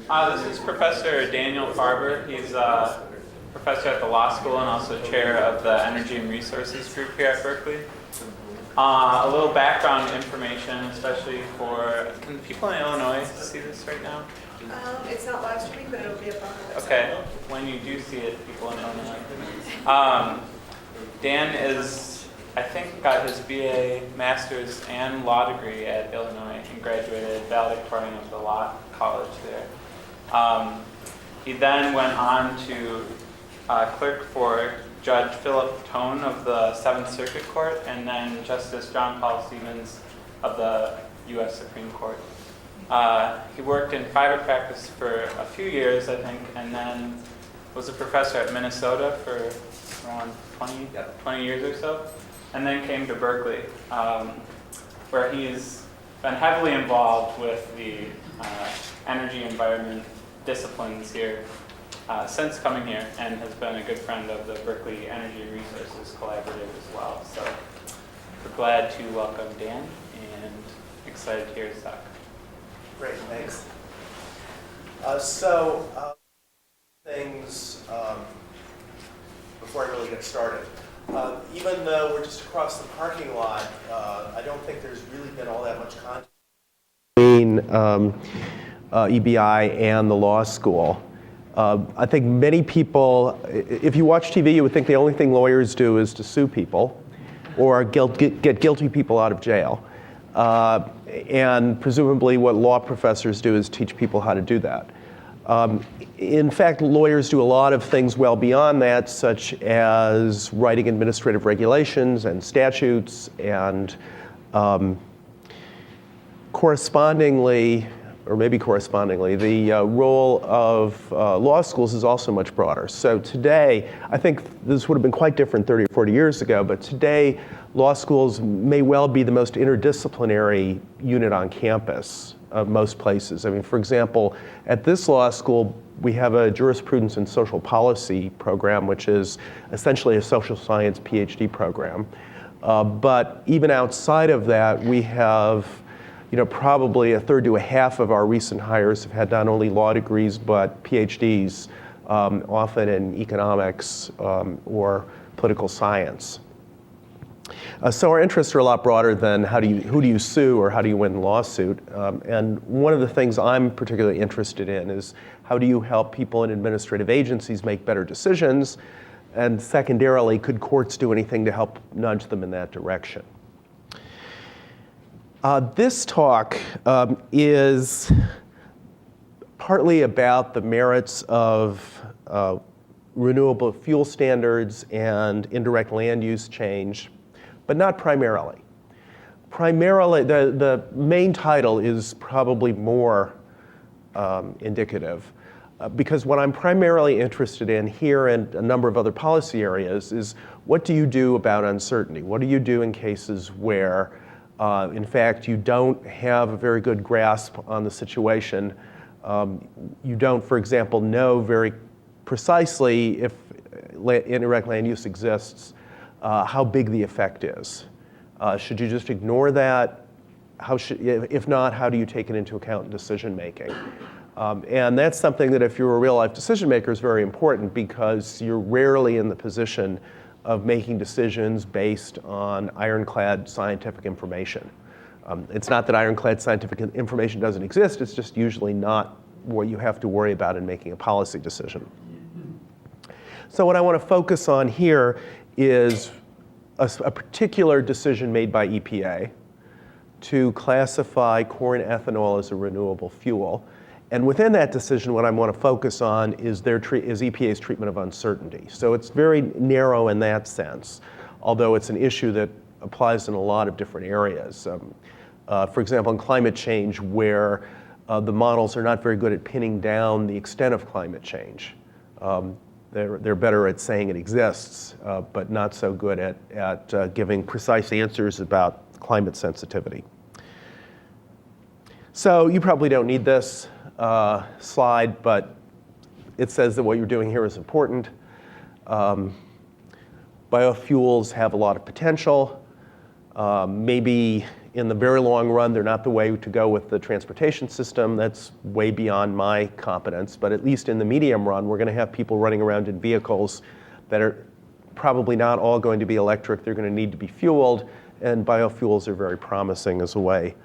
This is Professor Daniel Farber. He's a professor at the law school and also chair of the Energy and Resources group here at Berkeley. A little background information, especially for, can people in Illinois see this right now? It's not live streaming, but it'll be up on the website. Okay, when you do see it, people in Illinois. Dan is, I think, got his BA, master's, and law degree at Illinois and graduated valedictorian of the law college there. He then went on to clerk for Judge Philip Tone of the Seventh Circuit Court and then Justice John Paul Stevens of the U.S. Supreme Court. He worked in private practice for a few years, I think, and then was a professor at Minnesota for around 20 years or so, and then came to Berkeley, where he's been heavily involved with the energy environment disciplines here since coming here, and has been a good friend of the Berkeley Energy and Resources Collaborative as well. So we're glad to welcome Dan and excited to hear his talk. Great, thanks. Things before I really get started. Even though we're just across the parking lot, I don't think there's really been all that much contact between EBI and the law school. I think many people, if you watch TV, you would think the only thing lawyers do is to sue people or get guilty people out of jail. And presumably what law professors do is teach people how to do that. In fact, lawyers do a lot of things well beyond that, such as writing administrative regulations and statutes, and correspondingly, the role of law schools is also much broader. So today, I think this would have been quite different 30 or 40 years ago, but today, law schools may well be the most interdisciplinary unit on campus of most places. I mean, for example, at this law school, we have a jurisprudence and social policy program, which is essentially a social science PhD program. But even outside of that, we have probably a third to a half of our recent hires have had not only law degrees, but PhDs, often in economics or political science. So our interests are a lot broader than who do you sue or how do you win a lawsuit. And one of the things I'm particularly interested in is how do you help people in administrative agencies make better decisions? And secondarily, could courts do anything to help nudge them in that direction? This talk is partly about the merits of renewable fuel standards and indirect land use change, but not primarily. Primarily, the main title is probably more indicative, because what I'm primarily interested in here and a number of other policy areas is what do you do about uncertainty? What do you do in cases where in fact, you don't have a very good grasp on the situation. You don't, for example, know very precisely if indirect land use exists, how big the effect is. Should you just ignore that? If not, how do you take it into account in decision making? And that's something that if you're a real life decision maker is very important, because you're rarely in the position of making decisions based on ironclad scientific information. It's not that ironclad scientific information doesn't exist, it's just usually not what you have to worry about in making a policy decision. So what I want to focus on here is a particular decision made by EPA to classify corn ethanol as a renewable fuel. And within that decision, what I want to focus on is EPA's treatment of uncertainty. So it's very narrow in that sense, although it's an issue that applies in a lot of different areas. For example, in climate change, where the models are not very good at pinning down the extent of climate change. They're better at saying it exists, but not so good at giving precise answers about climate sensitivity. So you probably don't need this slide, but it says that what you're doing here is important. Biofuels have a lot of potential. Maybe In the very long run, they're not the way to go with the transportation system. That's way beyond my competence. But at least in the medium run, we're going to have people running around in vehicles that are probably not all going to be electric. They're going to need to be fueled. And biofuels are very promising as a way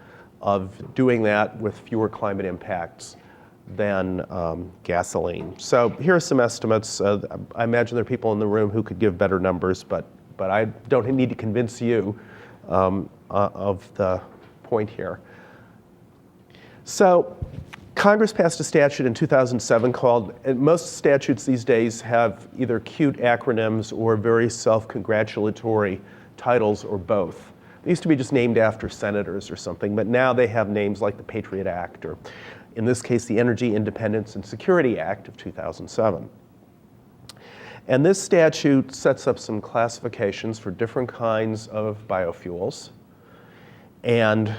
of doing that with fewer climate impacts than gasoline. So here are some estimates. I imagine there are people in the room who could give better numbers, but I don't need to convince you of the point here. So Congress passed a statute in 2007 called, and most statutes these days have either cute acronyms or very self-congratulatory titles or both. They used to be just named after senators or something, but now they have names like the Patriot Act, or in this case, the Energy Independence and Security Act of 2007. And this statute sets up some classifications for different kinds of biofuels. And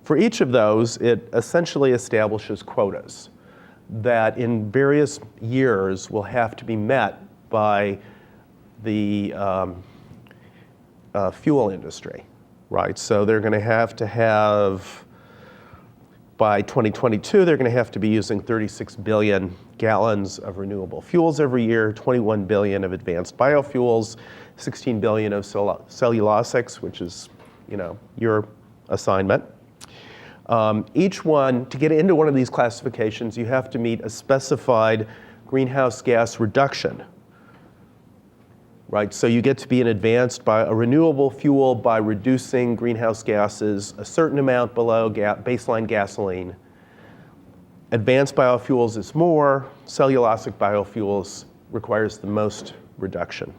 for each of those, it essentially establishes quotas that in various years will have to be met by the fuel industry, right? So they're going to have, by 2022, they're going to have to be using 36 billion gallons of renewable fuels every year, 21 billion of advanced biofuels, 16 billion of cellulosics, which is, your assignment. Each one, to get into one of these classifications, you have to meet a specified greenhouse gas reduction, right? So you get to be an advanced a renewable fuel by reducing greenhouse gases a certain amount below baseline gasoline. Advanced biofuels is more. Cellulosic biofuels requires the most reduction.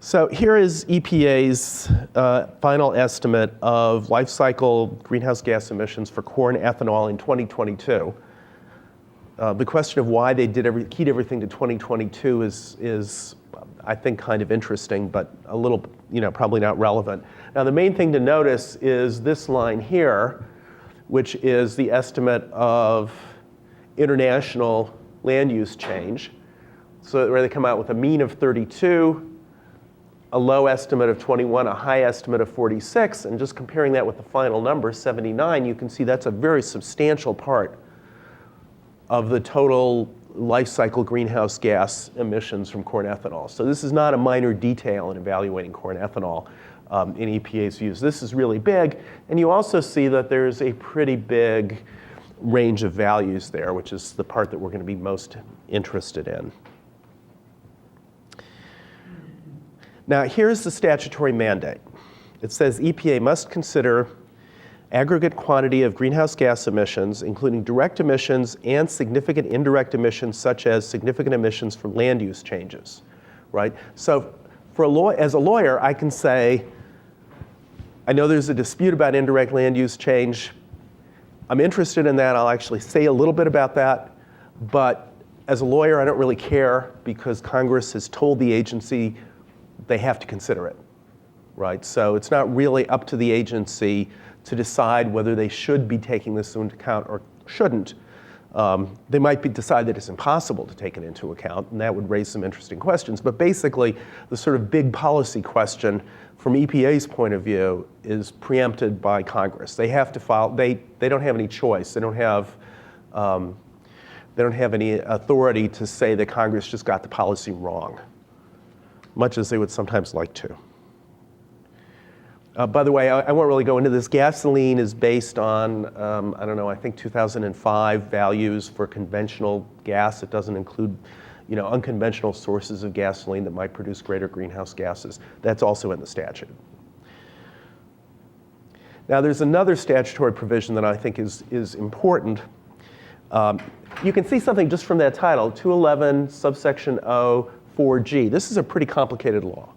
So here is EPA's final estimate of life cycle greenhouse gas emissions for corn ethanol in 2022. The question of why they keyed everything to 2022 is, I think, kind of interesting, but a little, probably not relevant. Now, the main thing to notice is this line here, which is the estimate of international land use change. So where they come out with a mean of 32, a low estimate of 21, a high estimate of 46, and just comparing that with the final number, 79, you can see that's a very substantial part of the total life cycle greenhouse gas emissions from corn ethanol. So this is not a minor detail in evaluating corn ethanol in EPA's views. This is really big, and you also see that there's a pretty big range of values there, which is the part that we're going to be most interested in. Now, here's the statutory mandate. It says EPA must consider aggregate quantity of greenhouse gas emissions, including direct emissions and significant indirect emissions, such as significant emissions from land use changes, right? So as a lawyer, I can say, I know there's a dispute about indirect land use change. I'm interested in that. I'll actually say a little bit about that. But as a lawyer, I don't really care because Congress has told the agency they have to consider it, right? So it's not really up to the agency to decide whether they should be taking this into account or shouldn't. They might decide that it's impossible to take it into account, and that would raise some interesting questions. But basically, the sort of big policy question from EPA's point of view is preempted by Congress. They have to file, they don't have any choice. They don't have any authority to say that Congress just got the policy wrong, much as they would sometimes like to. By the way, I won't really go into this. Gasoline is based on, I don't know, I think 2005 values for conventional gas. It doesn't include, unconventional sources of gasoline that might produce greater greenhouse gases. That's also in the statute. Now, there's another statutory provision that I think is important. You can see something just from that title, 211 subsection O 4G. This is a pretty complicated law.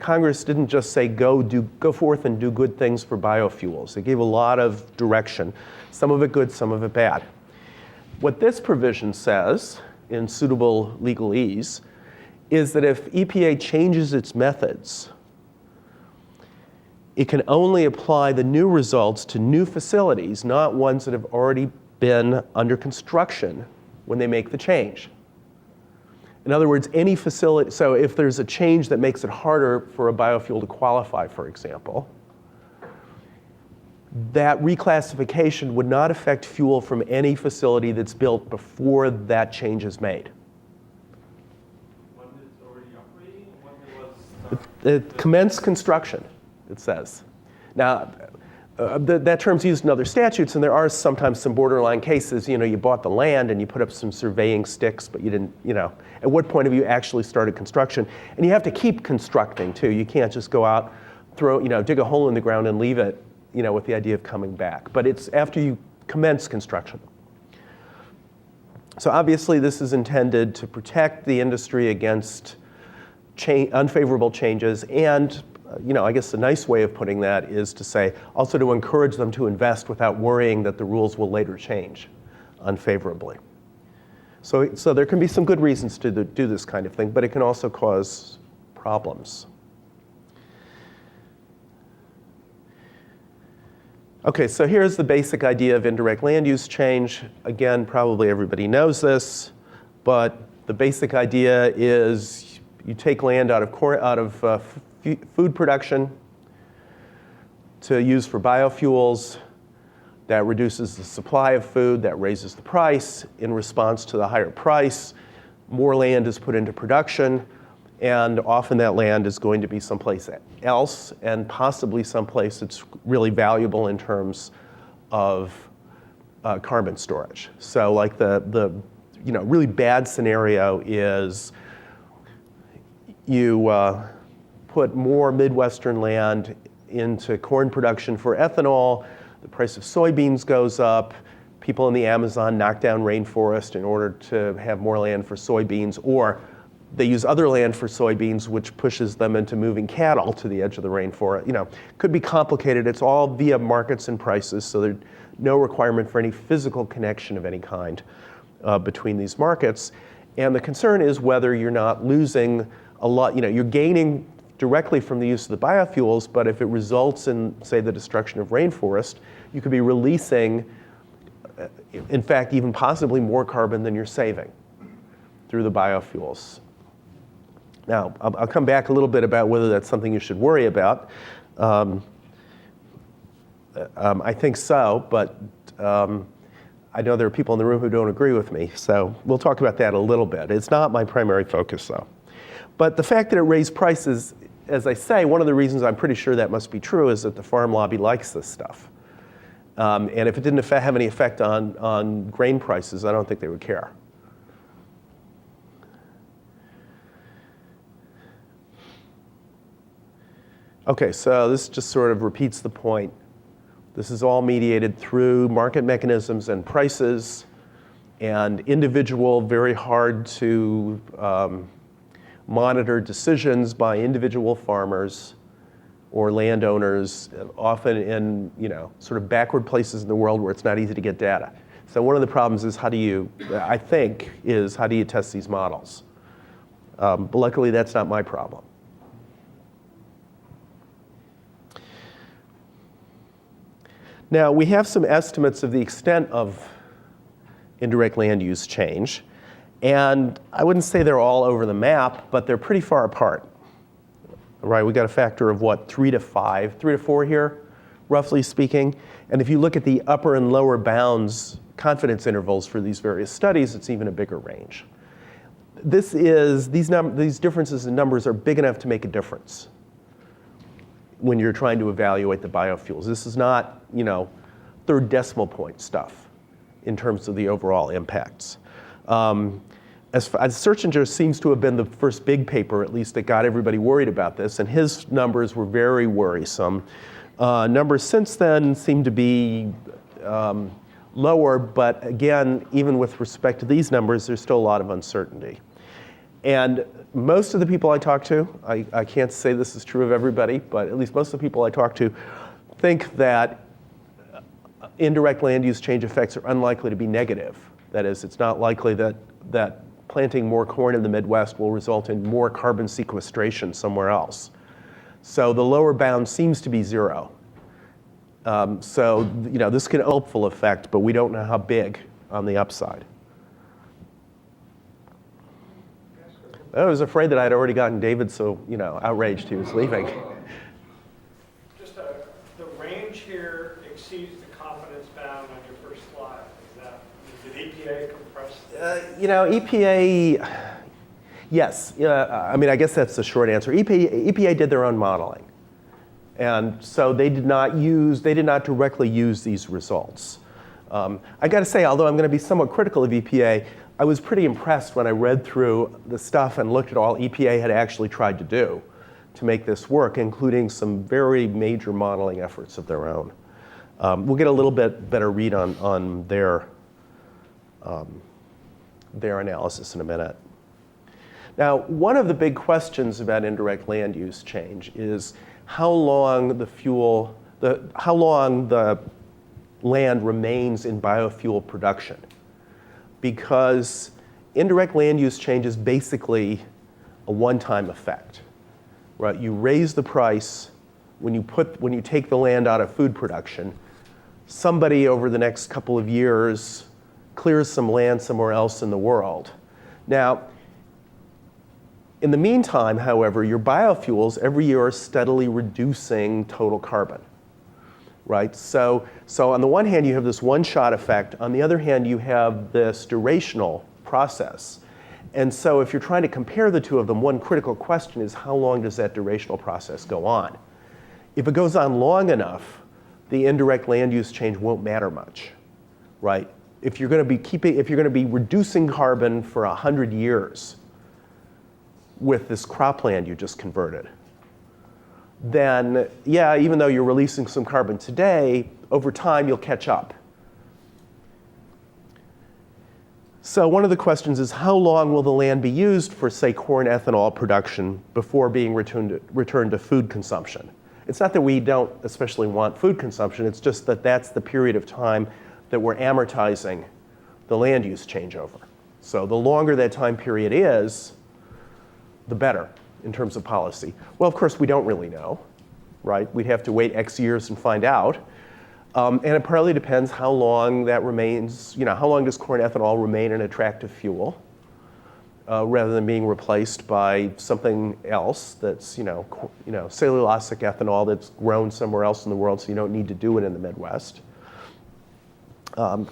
Congress didn't just say go forth and do good things for biofuels. They gave a lot of direction, some of it good, some of it bad. What this provision says, in suitable legalese, is that if EPA changes its methods, it can only apply the new results to new facilities, not ones that have already been under construction when they make the change. In other words, any facility, so if there's a change that makes it harder for a biofuel to qualify, for example, that reclassification would not affect fuel from any facility that's built before that change is made. One is already operating, one was It commenced construction, it says. Now, that term's used in other statutes, and there are sometimes some borderline cases. You bought the land and you put up some surveying sticks, but you didn't, at what point have you actually started construction? And you have to keep constructing too. You can't just go out, dig a hole in the ground and leave it, with the idea of coming back. But it's after you commence construction. So obviously this is intended to protect the industry against unfavorable changes, and I guess the nice way of putting that is to say also to encourage them to invest without worrying that the rules will later change unfavorably. So there can be some good reasons to do this kind of thing, but it can also cause problems. Okay, so here's the basic idea of indirect land use change. Again, probably everybody knows this, but the basic idea is you take land out of food production to use for biofuels. That reduces the supply of food, that raises the price. In response to the higher price, more land is put into production, and often that land is going to be someplace else, and possibly someplace that's really valuable in terms of carbon storage. So like the really bad scenario is you put more Midwestern land into corn production for ethanol, the price of soybeans goes up, people in the Amazon knock down rainforest in order to have more land for soybeans, or they use other land for soybeans, which pushes them into moving cattle to the edge of the rainforest. Could be complicated. It's all via markets and prices, so there's no requirement for any physical connection of any kind between these markets. And the concern is whether you're not losing a lot, you're gaining directly from the use of the biofuels, but if it results in, say, the destruction of rainforest, you could be releasing, in fact, even possibly more carbon than you're saving through the biofuels. Now, I'll come back a little bit about whether that's something you should worry about. I think so, but I know there are people in the room who don't agree with me, so we'll talk about that a little bit. It's not my primary focus, though. But the fact that it raised prices, as I say, one of the reasons I'm pretty sure that must be true is that the farm lobby likes this stuff. And if it didn't have any effect on grain prices, I don't think they would care. Okay, so this just sort of repeats the point. This is all mediated through market mechanisms and prices, and individual, very hard to monitor decisions by individual farmers or landowners, often in sort of backward places in the world where it's not easy to get data. So one of the problems is how do you test these models? But luckily that's not my problem. Now, we have some estimates of the extent of indirect land use change. And I wouldn't say they're all over the map, but they're pretty far apart. Right, we got a factor of what, 3 to 4 here, roughly speaking. And if you look at the upper and lower bounds confidence intervals for these various studies, it's even a bigger range. These differences in numbers are big enough to make a difference when you're trying to evaluate the biofuels. This is not, third decimal point stuff in terms of the overall impacts. As Searchinger seems to have been the first big paper, at least, that got everybody worried about this, and his numbers were very worrisome. Numbers since then seem to be lower, but again, even with respect to these numbers, there's still a lot of uncertainty. And most of the people I talk to, I can't say this is true of everybody, but at least most of the people I talk to think that indirect land use change effects are unlikely to be negative. That is, it's not likely that planting more corn in the Midwest will result in more carbon sequestration somewhere else. So the lower bound seems to be 0. So this can have a hopeful effect, but we don't know how big on the upside. Can I ask a I was afraid that I'd already gotten David so, outraged he was leaving. Just the range here exceeds the confidence bound on your first slide. Did EPA compress? EPA, yes. I guess that's the short answer. EPA did their own modeling. And so they did not directly use these results. I got to say, although I'm going to be somewhat critical of EPA, I was pretty impressed when I read through the stuff and looked at all EPA had actually tried to do to make this work, including some very major modeling efforts of their own. We'll get a little bit better read on their analysis in a minute. Now, one of the big questions about indirect land use change is how long the land remains in biofuel production. Because indirect land use change is basically a one-time effect, right? You raise the price when you take the land out of food production. Somebody over the next couple of years clears some land somewhere else in the world. Now, in the meantime, however, your biofuels every year are steadily reducing total carbon, right? So on the one hand, you have this one-shot effect. On the other hand, you have this durational process. And so if you're trying to compare the two of them, one critical question is how long does that durational process go on? If it goes on long enough, the indirect land use change won't matter much, right? If you're going to be reducing carbon for 100 years with this cropland you just converted, then yeah, even though you're releasing some carbon today, over time you'll catch up. So one of the questions is how long will the land be used for, say, corn ethanol production before being returned to food consumption? It's not that we don't especially want food consumption, it's just that that's the period of time that we're amortizing the land use changeover. So the longer that time period is, the better in terms of policy. Well, of course, we don't really know, right? We'd have to wait X years and find out. And it partly depends how long that remains, how long does corn ethanol remain an attractive fuel rather than being replaced by something else that's, cellulosic ethanol that's grown somewhere else in the world so you don't need to do it in the Midwest.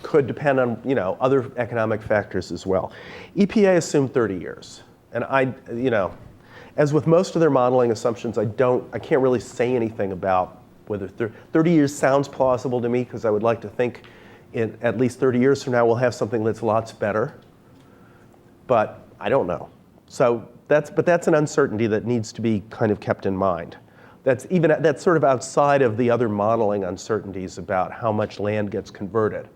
Could depend on, other economic factors as well. EPA assumed 30 years. And as with most of their modeling assumptions, I can't really say anything about whether 30 years sounds plausible to me, because I would like to think in at least 30 years from now we'll have something that's lots better. But I don't know. So that's an uncertainty that needs to be kind of kept in mind. That's sort of outside of the other modeling uncertainties about how much land gets converted.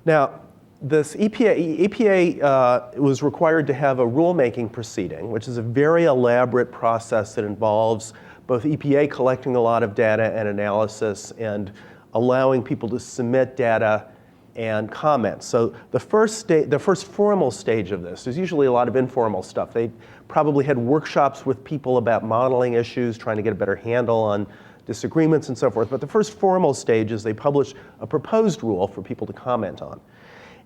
Now, this EPA was required to have a rulemaking proceeding, which is a very elaborate process that involves both EPA collecting a lot of data and analysis and allowing people to submit data and comments. So the first formal stage of this, there's usually a lot of informal stuff. They probably had workshops with people about modeling issues, trying to get a better handle on disagreements and so forth. But the first formal stage is they publish a proposed rule for people to comment on.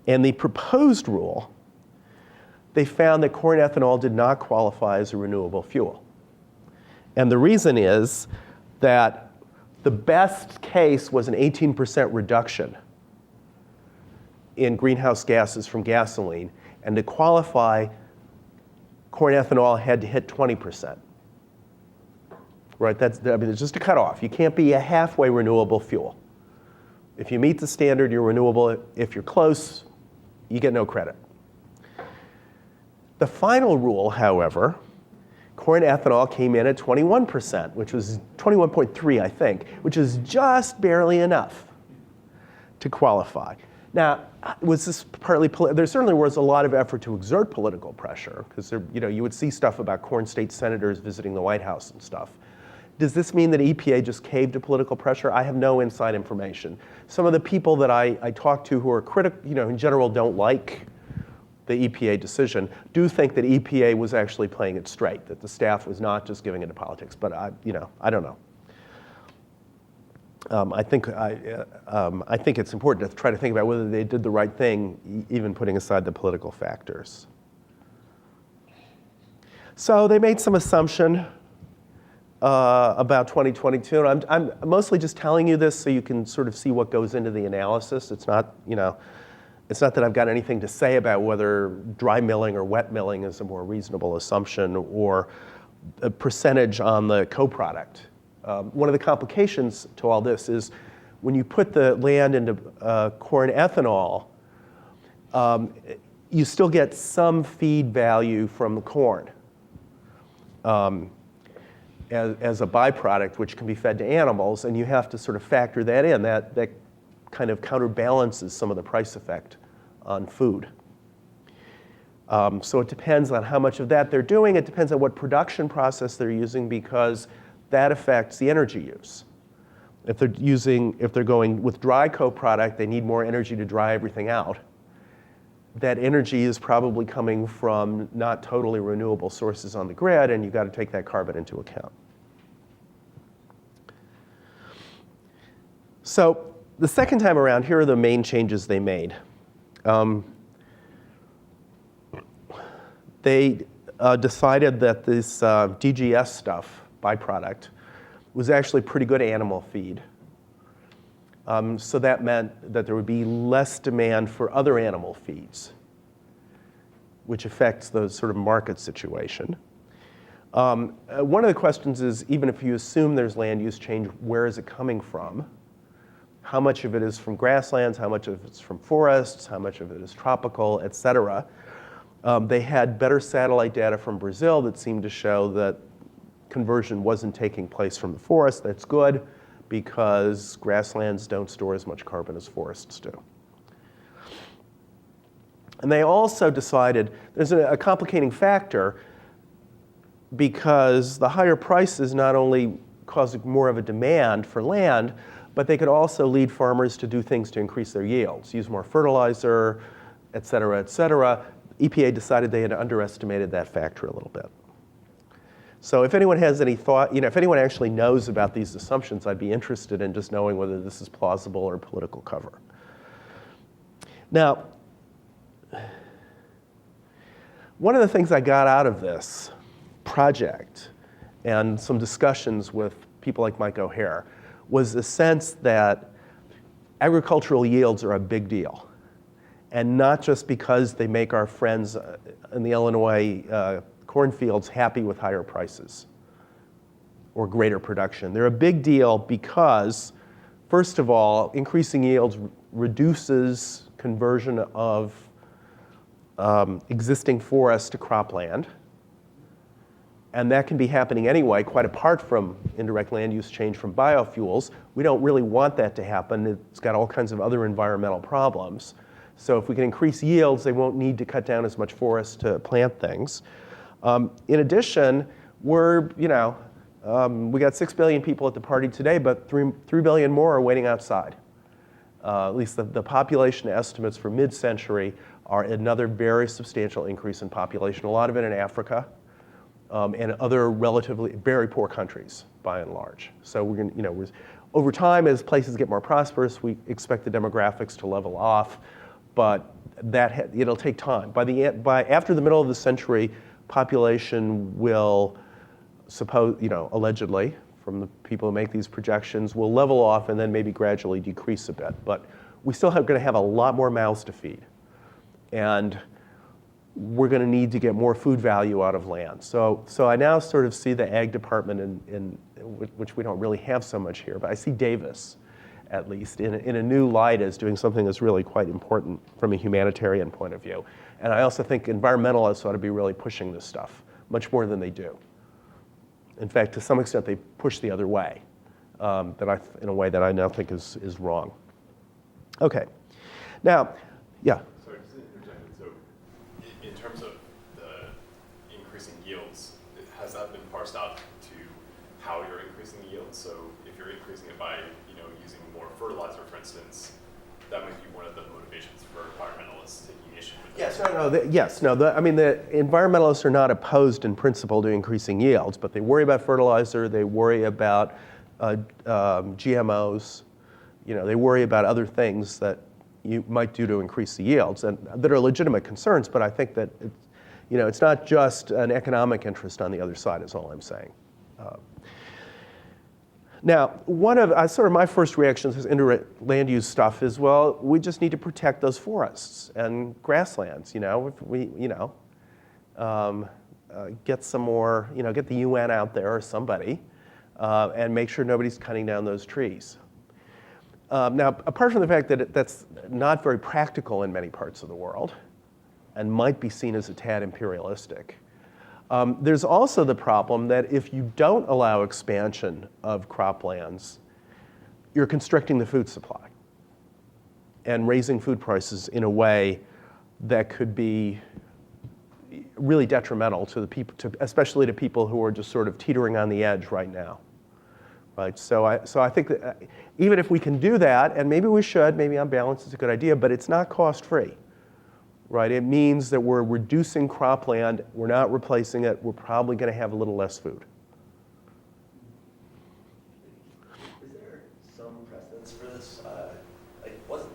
And the proposed rule, they found that corn ethanol did not qualify as a renewable fuel. And the reason is that the best case was an 18% reduction in greenhouse gases from gasoline. And to qualify, corn ethanol had to hit 20%. Right? It's just a cutoff. You can't be a halfway renewable fuel. If you meet the standard, you're renewable. If you're close, you get no credit. The final rule, however, corn ethanol came in at 21%, which was 21.3, I think, which is just barely enough to qualify. Now, was this partly there certainly was a lot of effort to exert political pressure, because you would see stuff about corn state senators visiting the White House and stuff. Does this mean that EPA just caved to political pressure? I have no inside information. Some of the people that I talk to who are critical, in general don't like the EPA decision, do think that EPA was actually playing it straight, that the staff was not just giving it to politics. But I don't know. I think it's important to try to think about whether they did the right thing, even putting aside the political factors. So they made some assumption about 2022, and I'm mostly just telling you this so you can sort of see what goes into the analysis. It's not, it's not that I've got anything to say about whether dry milling or wet milling is a more reasonable assumption or a percentage on the co-product. One of the complications to all this is when you put the land into corn ethanol, you still get some feed value from the corn as a byproduct, which can be fed to animals, and you have to sort of factor that in. That kind of counterbalances some of the price effect on food. So it depends on how much of that they're doing. It depends on what production process they're using, because that affects the energy use. If they're going with dry co-product, they need more energy to dry everything out. That energy is probably coming from not totally renewable sources on the grid, and you've got to take that carbon into account. So the second time around, here are the main changes they made. They decided that this DGS stuff, byproduct, was actually pretty good animal feed. So that meant that there would be less demand for other animal feeds, which affects the sort of market situation. One of the questions is, even if you assume there's land use change, where is it coming from? How much of it is from grasslands? How much of it's from forests? How much of it is tropical, et cetera? They had better satellite data from Brazil that seemed to show that conversion wasn't taking place from the forest. That's good, because grasslands don't store as much carbon as forests do. And they also decided there's a complicating factor, because the higher prices not only cause more of a demand for land, but they could also lead farmers to do things to increase their yields, use more fertilizer, et cetera, et cetera. EPA decided they had underestimated that factor a little bit. So if anyone has any thought, if anyone actually knows about these assumptions, I'd be interested in just knowing whether this is plausible or political cover. Now, one of the things I got out of this project and some discussions with people like Mike O'Hare was the sense that agricultural yields are a big deal. And not just because they make our friends in the Illinois cornfields happy with higher prices or greater production. They're a big deal because, first of all, increasing yields reduces conversion of existing forests to cropland. And that can be happening anyway, quite apart from indirect land use change from biofuels. We don't really want that to happen. It's got all kinds of other environmental problems. So if we can increase yields, they won't need to cut down as much forest to plant things. In addition, we got 6 billion people at the party today, but 3 billion more are waiting outside. At least the population estimates for mid-century are another very substantial increase in population, a lot of it in Africa, and other relatively very poor countries, by and large. So we're going to, over time, as places get more prosperous, we expect the demographics to level off, but it'll take time. After the middle of the century, population will allegedly, from the people who make these projections, will level off and then maybe gradually decrease a bit. But we still going to have a lot more mouths to feed. And we're going to need to get more food value out of land. So I now sort of see the ag department, in which we don't really have so much here, but I see Davis, at least, in a new light as doing something that's really quite important from a humanitarian point of view. And I also think environmentalists ought to be really pushing this stuff, much more than they do. In fact, to some extent, they push the other way, in a way that I now think is wrong. Okay. Now, yeah. Sorry, just to interject. So in terms of the increasing yields, has that been parsed out to how you're increasing the yields? So if you're increasing it by using more fertilizer, for instance, that might be one of the motivations for environmentalists taking issue with that. The environmentalists are not opposed in principle to increasing yields, but they worry about fertilizer, they worry about GMOs. They worry about other things that you might do to increase the yields, and that are legitimate concerns. But I think that it's not just an economic interest on the other side. Is all I'm saying. Now, one of sort of my first reaction to this indirect land use stuff is, well, we just need to protect those forests and grasslands. If we, get some more, get the UN out there or somebody, and make sure nobody's cutting down those trees. Now, apart from the fact that that's not very practical in many parts of the world, and might be seen as a tad imperialistic. There's also the problem that if you don't allow expansion of croplands, you're constricting the food supply and raising food prices in a way that could be really detrimental to the people, especially to people who are just sort of teetering on the edge right now. Right? So I think that even if we can do that, and maybe we should, maybe on balance it's a good idea, but it's not cost-free. Right? It means that we're reducing cropland, we're not replacing it, we're probably going to have a little less food. Is there some precedence for this?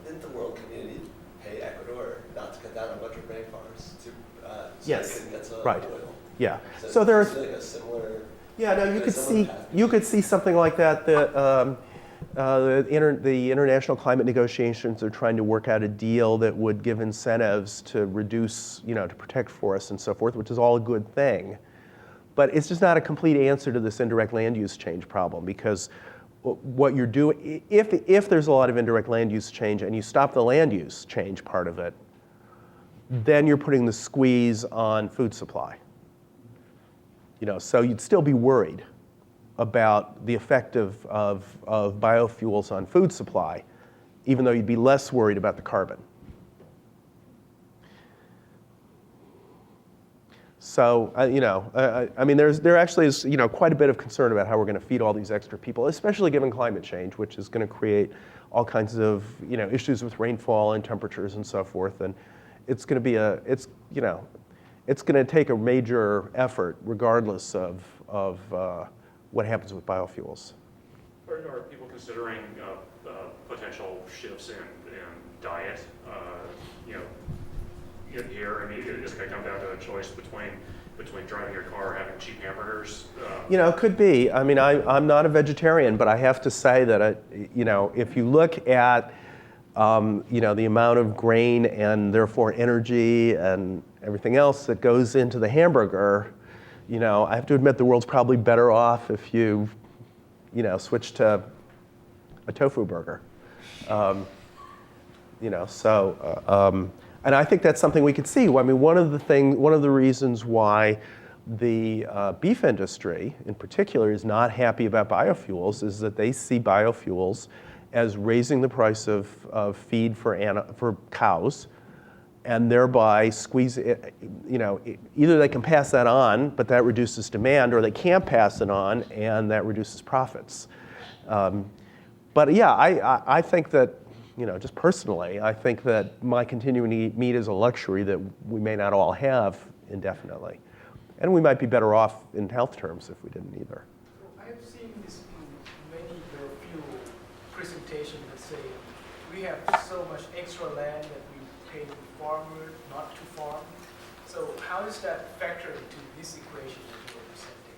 Didn't the world community pay Ecuador not to cut down a bunch of rainforests so yes. they couldn't get some Right. oil? Yeah. So there's like a similar. Yeah, no, you could see something like that. The international climate negotiations are trying to work out a deal that would give incentives to reduce, to protect forests and so forth, which is all a good thing. But it's just not a complete answer to this indirect land use change problem, because what you're doing, if there's a lot of indirect land use change and you stop the land use change part of it, then you're putting the squeeze on food supply. So you'd still be worried about the effect of biofuels on food supply, even though you'd be less worried about the carbon. So, I mean, there actually is, quite a bit of concern about how we're going to feed all these extra people, especially given climate change, which is going to create all kinds of, issues with rainfall and temperatures and so forth. And it's going to be it's going to take a major effort, regardless of what happens with biofuels. Are people considering potential shifts in diet? Here, I mean, it's going to come down to a choice between driving your car or having cheap hamburgers. It could be. I mean, I'm not a vegetarian, but I have to say that if you look at the amount of grain and therefore energy and everything else that goes into the hamburger, I have to admit the world's probably better off if you, switch to a tofu burger. And I think that's something we could see. I mean, one of the reasons why the beef industry, in particular, is not happy about biofuels is that they see biofuels as raising the price of feed for cows, and thereby squeeze it, either they can pass that on, but that reduces demand, or they can't pass it on, and that reduces profits. But yeah, I think that, just personally, I think that my continuing to eat meat is a luxury that we may not all have indefinitely. And we might be better off in health terms if we didn't either. I have seen this in many biofuel presentations that say we have so much extra land that we pay the farmer not to farm. So how does that factor into this equation that you were presenting?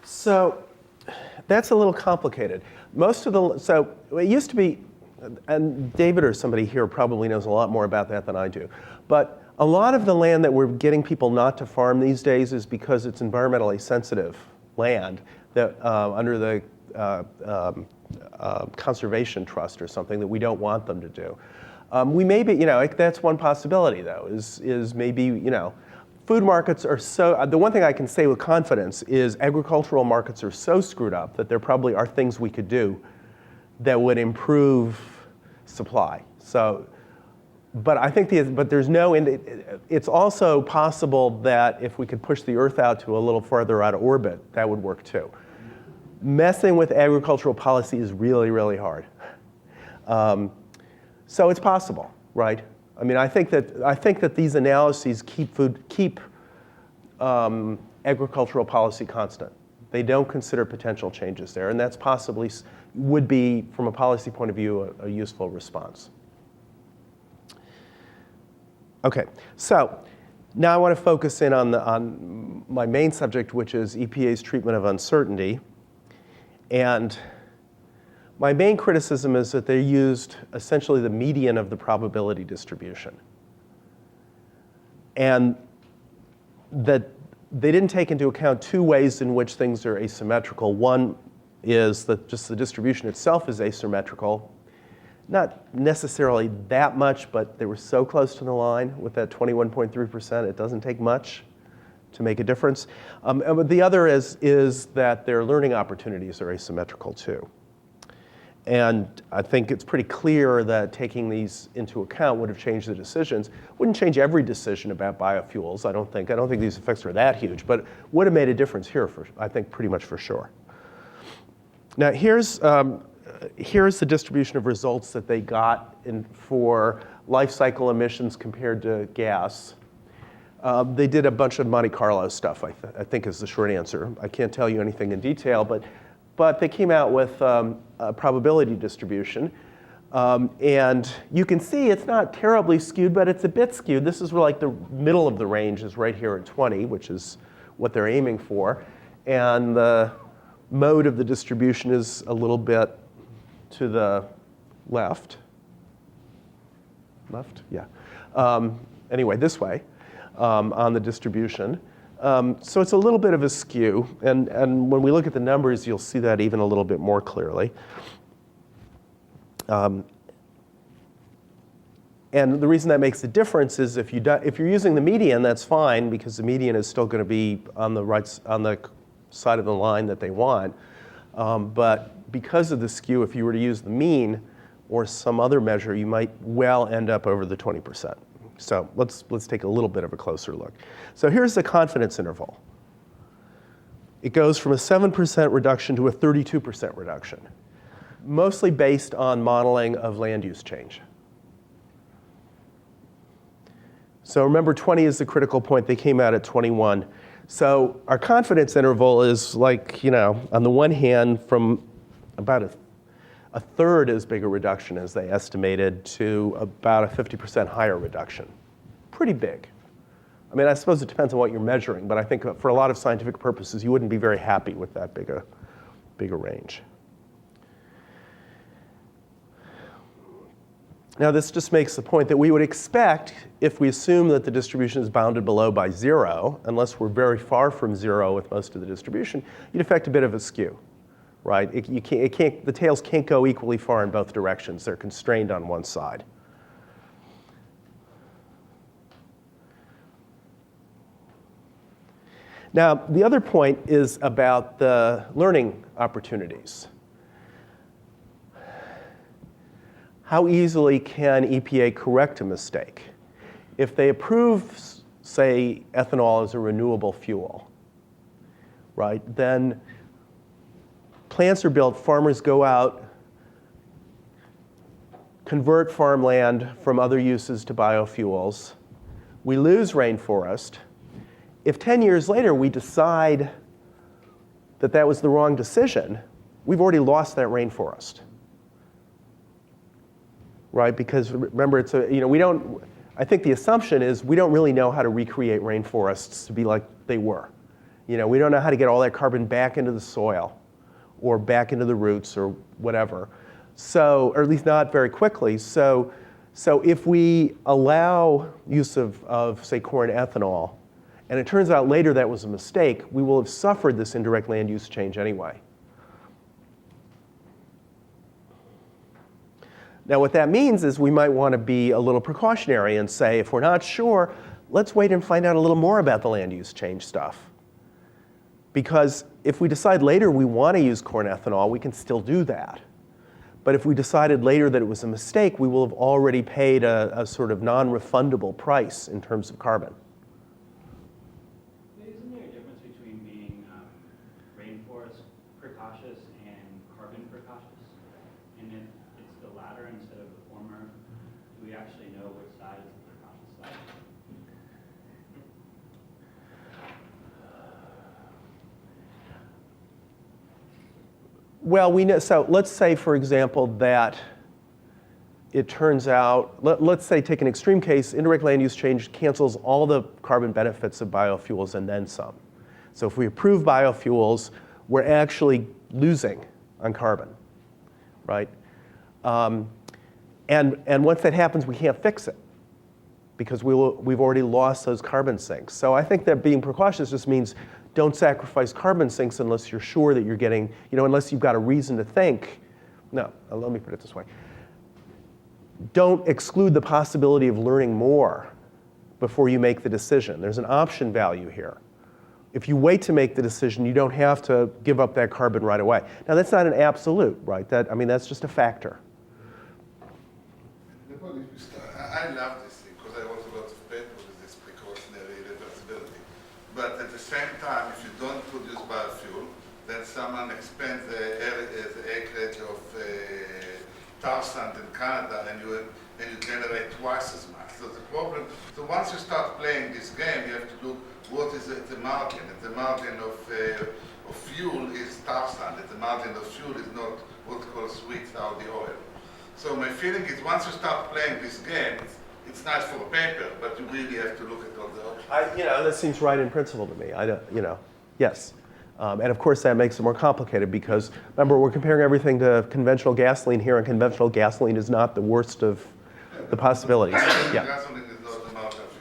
So that's a little complicated. So it used to be, and David or somebody here probably knows a lot more about that than I do, but a lot of the land that we're getting people not to farm these days is because it's environmentally sensitive land that under the conservation trust or something that we don't want them to do. We may be, that's one possibility though, is maybe, food markets are so, the one thing I can say with confidence is agricultural markets are so screwed up that there probably are things we could do that would improve supply. So, but I think it's also possible that if we could push the Earth out to a little further out of orbit, that would work too. Messing with agricultural policy is really, really hard. So it's possible, right? I mean, I think that these analyses keep agricultural policy constant. They don't consider potential changes there, and that's possibly, would be, from a policy point of view, a useful response. Okay, so now I want to focus in on my main subject, which is EPA's treatment of uncertainty. And my main criticism is that they used essentially the median of the probability distribution. And that they didn't take into account two ways in which things are asymmetrical. One is that just the distribution itself is asymmetrical. Not necessarily that much, but they were so close to the line with that 21.3%, it doesn't take much to make a difference. But the other is that their learning opportunities are asymmetrical too. And I think it's pretty clear that taking these into account would have changed the decisions. Wouldn't change every decision about biofuels, I don't think. I don't think these effects are that huge, but would have made a difference here, I think, pretty much for sure. Now, here's the distribution of results that they got for life cycle emissions compared to gas. They did a bunch of Monte Carlo stuff, I think is the short answer. I can't tell you anything in detail, but they came out with a probability distribution. And you can see it's not terribly skewed, but it's a bit skewed. This is where like the middle of the range is right here at 20, which is what they're aiming for. And the mode of the distribution is a little bit to the left. Left? Yeah. Anyway, this way on the distribution. So it's a little bit of a skew. And when we look at the numbers, you'll see that even a little bit more clearly. And the reason that makes a difference is if you're using the median, that's fine, because the median is still going to be on the side of the line that they want. But because of the skew, if you were to use the mean or some other measure, you might well end up over the 20%. So let's take a little bit of a closer look. So here's the confidence interval. It goes from a 7% reduction to a 32% reduction, mostly based on modeling of land use change. So remember, 20 is the critical point. They came out at 21. So our confidence interval is like, on the one hand, from about a third as big a reduction as they estimated to about a 50% higher reduction. Pretty big. I mean, I suppose it depends on what you're measuring, but I think for a lot of scientific purposes, you wouldn't be very happy with that big a range. Now, this just makes the point that we would expect, if we assume that the distribution is bounded below by 0, unless we're very far from 0 with most of the distribution, you'd affect a bit of a skew, right? The tails can't go equally far in both directions. They're constrained on one side. Now, the other point is about the learning opportunities. How easily can EPA correct a mistake? If they approve, say, ethanol as a renewable fuel, right, then plants are built, farmers go out, convert farmland from other uses to biofuels. We lose rainforest. If 10 years later we decide that that was the wrong decision, we've already lost that rainforest. Right, because remember, I think the assumption is we don't really know how to recreate rainforests to be like they were. We don't know how to get all that carbon back into the soil or back into the roots or whatever. So, or at least not very quickly. So if we allow use of say, corn ethanol, and it turns out later that was a mistake, we will have suffered this indirect land use change anyway. Now, what that means is we might want to be a little precautionary and say, if we're not sure, let's wait and find out a little more about the land use change stuff. Because if we decide later we want to use corn ethanol, we can still do that. But if we decided later that it was a mistake, we will have already paid a sort of non-refundable price in terms of carbon. Isn't there a difference between being rainforest precautious and carbon precautious? And if it's the latter instead of the former, do we actually know which side is the precautious side? Well, we know, so let's say, for example, that it turns out, let's say, take an extreme case, indirect land use change cancels all the carbon benefits of biofuels and then some. So if we approve biofuels, we're actually losing on carbon, right? And once that happens, we can't fix it because we've already lost those carbon sinks. So I think that being precautious just means don't sacrifice carbon sinks unless you're sure that you're getting, unless you've got a reason to think. No, let me put it this way. Don't exclude the possibility of learning more before you make the decision. There's an option value here. If you wait to make the decision, you don't have to give up that carbon right away. Now, that's not an absolute, right? That's just a factor. I love this thing because I wrote a lot of papers with this precautionary reversibility. But at the same time, if you don't produce biofuel, then someone expands the acreage of tar sand in Canada, and you generate twice as much. So the problem. So once you start playing this game, you have to look what is at the margin. At the margin of fuel is tar sand. At the margin of fuel is not what called sweet sour the oil. So my feeling is once you start playing this game, it's nice for paper, but you really have to look at all the options. That seems right in principle to me. Yes. And of course, that makes it more complicated because, remember, we're comparing everything to conventional gasoline here, and conventional gasoline is not the worst of the possibilities. Yeah. Gasoline is not the margin of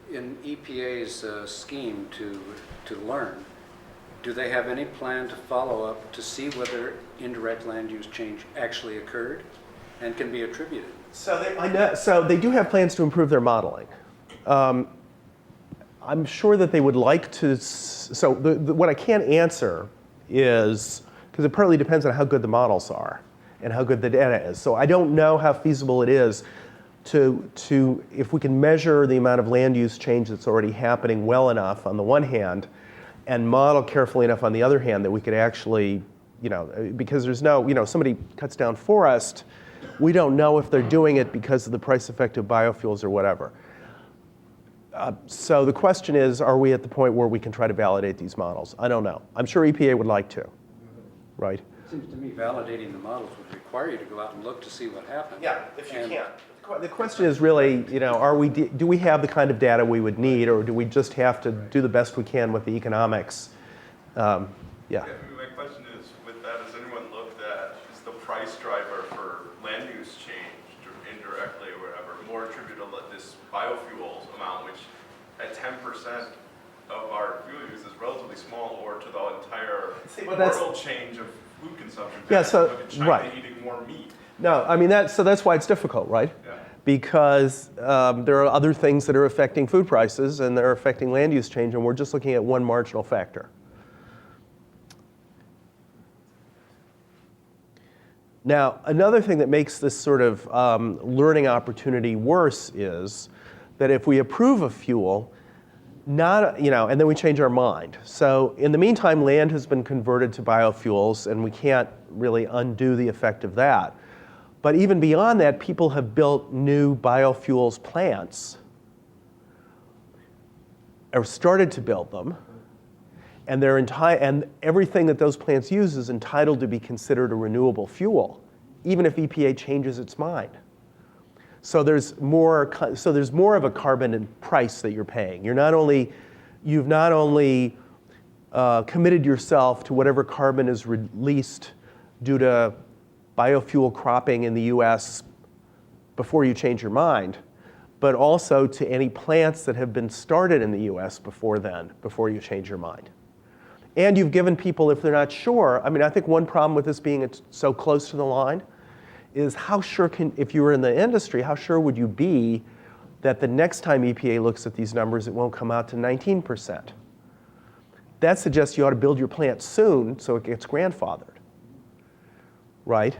fuel. In EPA's scheme to learn, do they have any plan to follow up to see whether indirect land use change actually occurred and can be attributed? So they do have plans to improve their modeling. I'm sure that they would like to. So what I can't answer is, because it partly depends on how good the models are and how good the data is. So I don't know how feasible it is to if we can measure the amount of land use change that's already happening well enough on the one hand and model carefully enough on the other hand that we could actually, because there's no, somebody cuts down forest, we don't know if they're doing it because of the price effect of biofuels or whatever. So the question is, are we at the point where we can try to validate these models? I don't know. I'm sure EPA would like to, right? It seems to me validating the models would require you to go out and look to see what happened. Yeah, if you can. The question is really, do we have the kind of data we would need, or do we just have to do the best we can with the economics? My question is, with that, has anyone looked at, is the price driver for land use change indirectly or whatever more attributable to this biofuels amount, which at 10% of our fuel use is relatively small, or to the entire world change of food consumption? Yeah, so, look at China right. eating more meat. No, I mean, that's why it's difficult, right? Yeah. Because there are other things that are affecting food prices and they're affecting land use change, and we're just looking at one marginal factor. Now, another thing that makes this sort of learning opportunity worse is that if we approve a fuel, and then we change our mind. So in the meantime, land has been converted to biofuels, and we can't really undo the effect of that. But even beyond that, people have built new biofuels plants, or started to build them, and and everything that those plants use is entitled to be considered a renewable fuel, even if EPA changes its mind. So there's more of a carbon price that you're paying. You've not only committed yourself to whatever carbon is released due to biofuel cropping in the US before you change your mind, but also to any plants that have been started in the US before you change your mind. And you've given people, if they're not sure, I think one problem with this being so close to the line is how sure if you were in the industry, how sure would you be that the next time EPA looks at these numbers, it won't come out to 19%? That suggests you ought to build your plant soon so it gets grandfathered, right?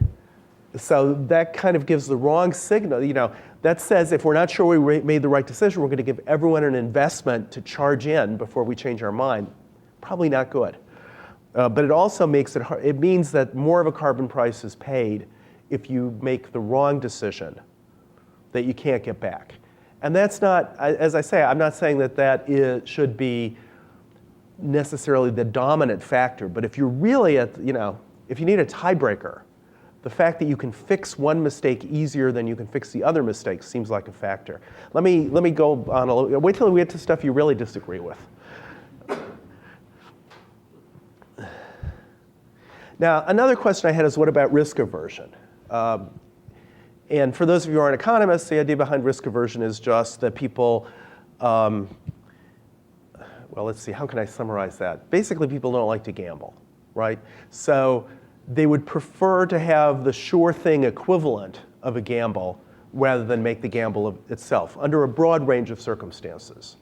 So that kind of gives the wrong signal. That says if we're not sure we made the right decision, we're going to give everyone an investment to charge in before we change our mind. Probably not good. But it also makes it hard. It means that more of a carbon price is paid if you make the wrong decision that you can't get back. And that's not, as I say, I'm not saying that should be necessarily the dominant factor, but if you're really at, if you need a tiebreaker, the fact that you can fix one mistake easier than you can fix the other mistakes seems like a factor. Let me go on a little, wait till we get to stuff you really disagree with. Now, another question I had is, what about risk aversion? And for those of you who aren't economists, the idea behind risk aversion is just that people, well, let's see, how can I summarize that? Basically, people don't like to gamble, right? So they would prefer to have the sure thing equivalent of a gamble rather than make the gamble itself under a broad range of circumstances.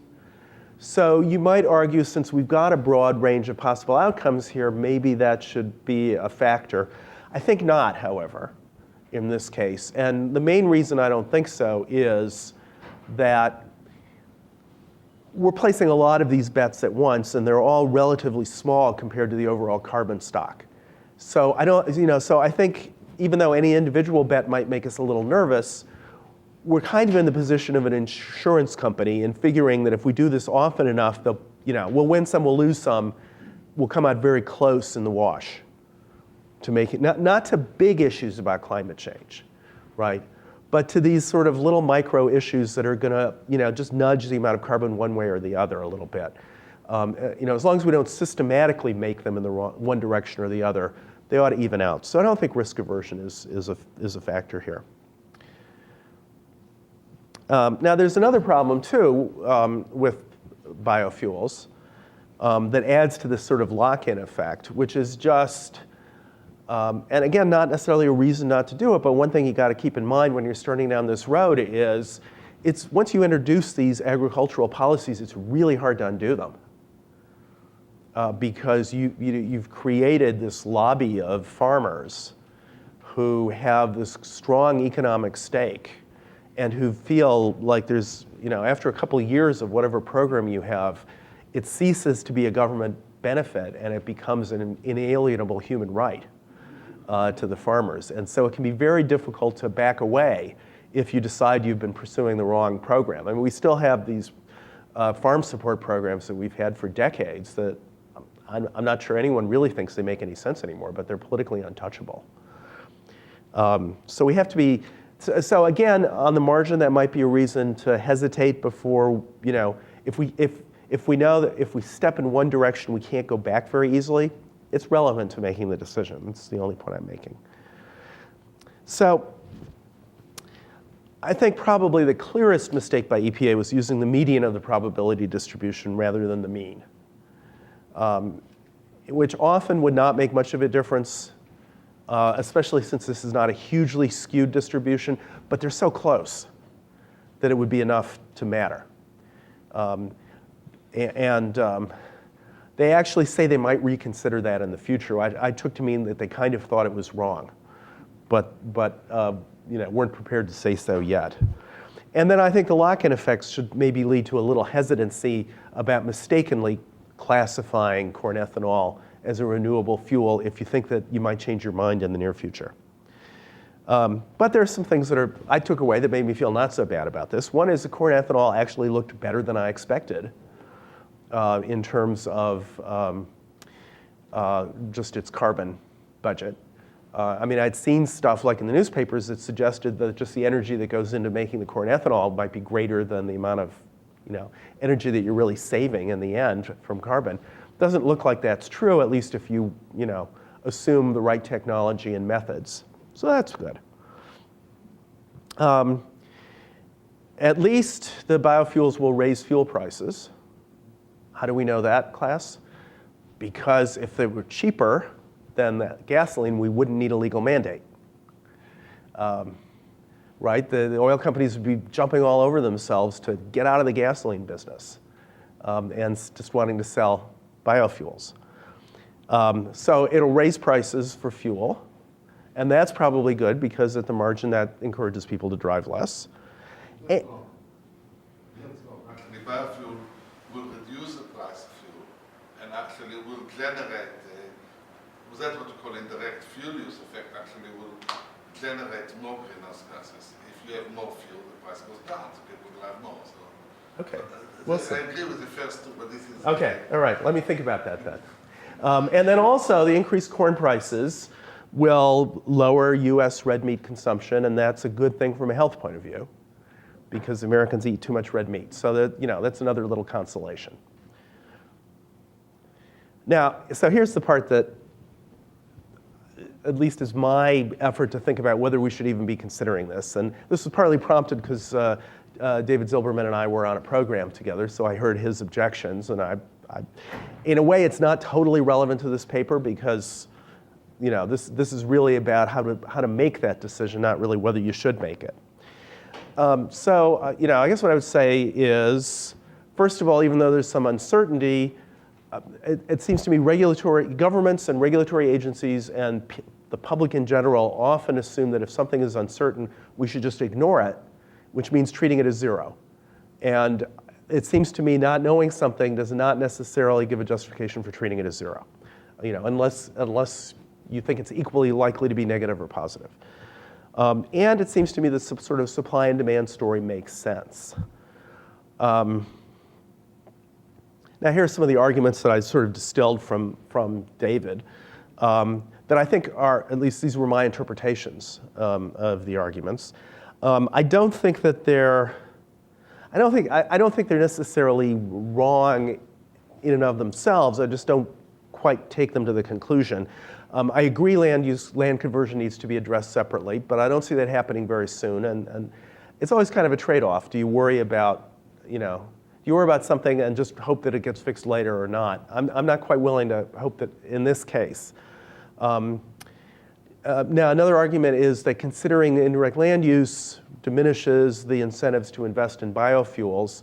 So you might argue, since we've got a broad range of possible outcomes here, maybe that should be a factor. I think not, however, in this case. And the main reason I don't think so is that we're placing a lot of these bets at once, and they're all relatively small compared to the overall carbon stock. So I think even though any individual bet might make us a little nervous, we're kind of in the position of an insurance company in figuring that if we do this often enough, we'll win some, we'll lose some, we'll come out very close in the wash to make it, not to big issues about climate change, right? But to these sort of little micro issues that are gonna, just nudge the amount of carbon one way or the other a little bit. As long as we don't systematically make them in the one direction or the other, they ought to even out. So I don't think risk aversion is a factor here. Now there's another problem too with biofuels that adds to this sort of lock-in effect, which is just, and again, not necessarily a reason not to do it, but one thing you got to keep in mind when you're starting down this road is, once you introduce these agricultural policies, it's really hard to undo them. Because you've created this lobby of farmers who have this strong economic stake and who feel like there's, after a couple of years of whatever program you have, it ceases to be a government benefit and it becomes an inalienable human right to the farmers. And so it can be very difficult to back away if you decide you've been pursuing the wrong program. I mean, we still have these farm support programs that we've had for decades that I'm not sure anyone really thinks they make any sense anymore, but they're politically untouchable. So we have to be, so again, on the margin, that might be a reason to hesitate before, if we know that if we step in one direction, we can't go back very easily, it's relevant to making the decision. That's the only point I'm making. So I think probably the clearest mistake by EPA was using the median of the probability distribution rather than the mean. Which often would not make much of a difference, especially since this is not a hugely skewed distribution, but they're so close that it would be enough to matter. They actually say they might reconsider that in the future. I took to mean that they kind of thought it was wrong, but weren't prepared to say so yet. And then I think the lock-in effects should maybe lead to a little hesitancy about mistakenly classifying corn ethanol as a renewable fuel if you think that you might change your mind in the near future. But there are some things that I took away that made me feel not so bad about this. One is the corn ethanol actually looked better than I expected in terms of just its carbon budget. I'd seen stuff like in the newspapers that suggested that just the energy that goes into making the corn ethanol might be greater than the amount of energy that you're really saving in the end from carbon. Doesn't look like that's true, at least if you, assume the right technology and methods. So that's good. At least the biofuels will raise fuel prices. How do we know that, class? Because if they were cheaper than the gasoline, we wouldn't need a legal mandate. Right? The oil companies would be jumping all over themselves to get out of the gasoline business and just wanting to sell biofuels. So it'll raise prices for fuel, and that's probably good because at the margin that encourages people to drive less. The biofuel will reduce the price of fuel and actually will generate, that's what we call indirect fuel use effect, actually will generate more greenhouse gases. If you have more fuel, the price goes down, so people drive more. So Okay, we'll see. I agree with the first two, but this is... Okay, all right, let me think about that then. And then also, the increased corn prices will lower U.S. red meat consumption, and that's a good thing from a health point of view, because Americans eat too much red meat. So that, that's another little consolation. Now, so here's the part that at least is my effort to think about whether we should even be considering this. And this was partly prompted because David Zilberman and I were on a program together, so I heard his objections. And I, in a way, it's not totally relevant to this paper because this is really about how to make that decision, not really whether you should make it. I guess what I would say is, first of all, even though there's some uncertainty, it seems to me governments and regulatory agencies and the public in general often assume that if something is uncertain, we should just ignore it, which means treating it as zero. And it seems to me not knowing something does not necessarily give a justification for treating it as zero, unless you think it's equally likely to be negative or positive. And it seems to me that some sort of supply and demand story makes sense. Now, here are some of the arguments that I sort of distilled from David that I think are, at least these were my interpretations of the arguments. I don't think they're necessarily wrong in and of themselves. I just don't quite take them to the conclusion. I agree land conversion needs to be addressed separately, but I don't see that happening very soon. And it's always kind of a trade-off. Do you worry about, something and just hope that it gets fixed later or not? I'm not quite willing to hope that in this case. Now, another argument is that considering indirect land use diminishes the incentives to invest in biofuels.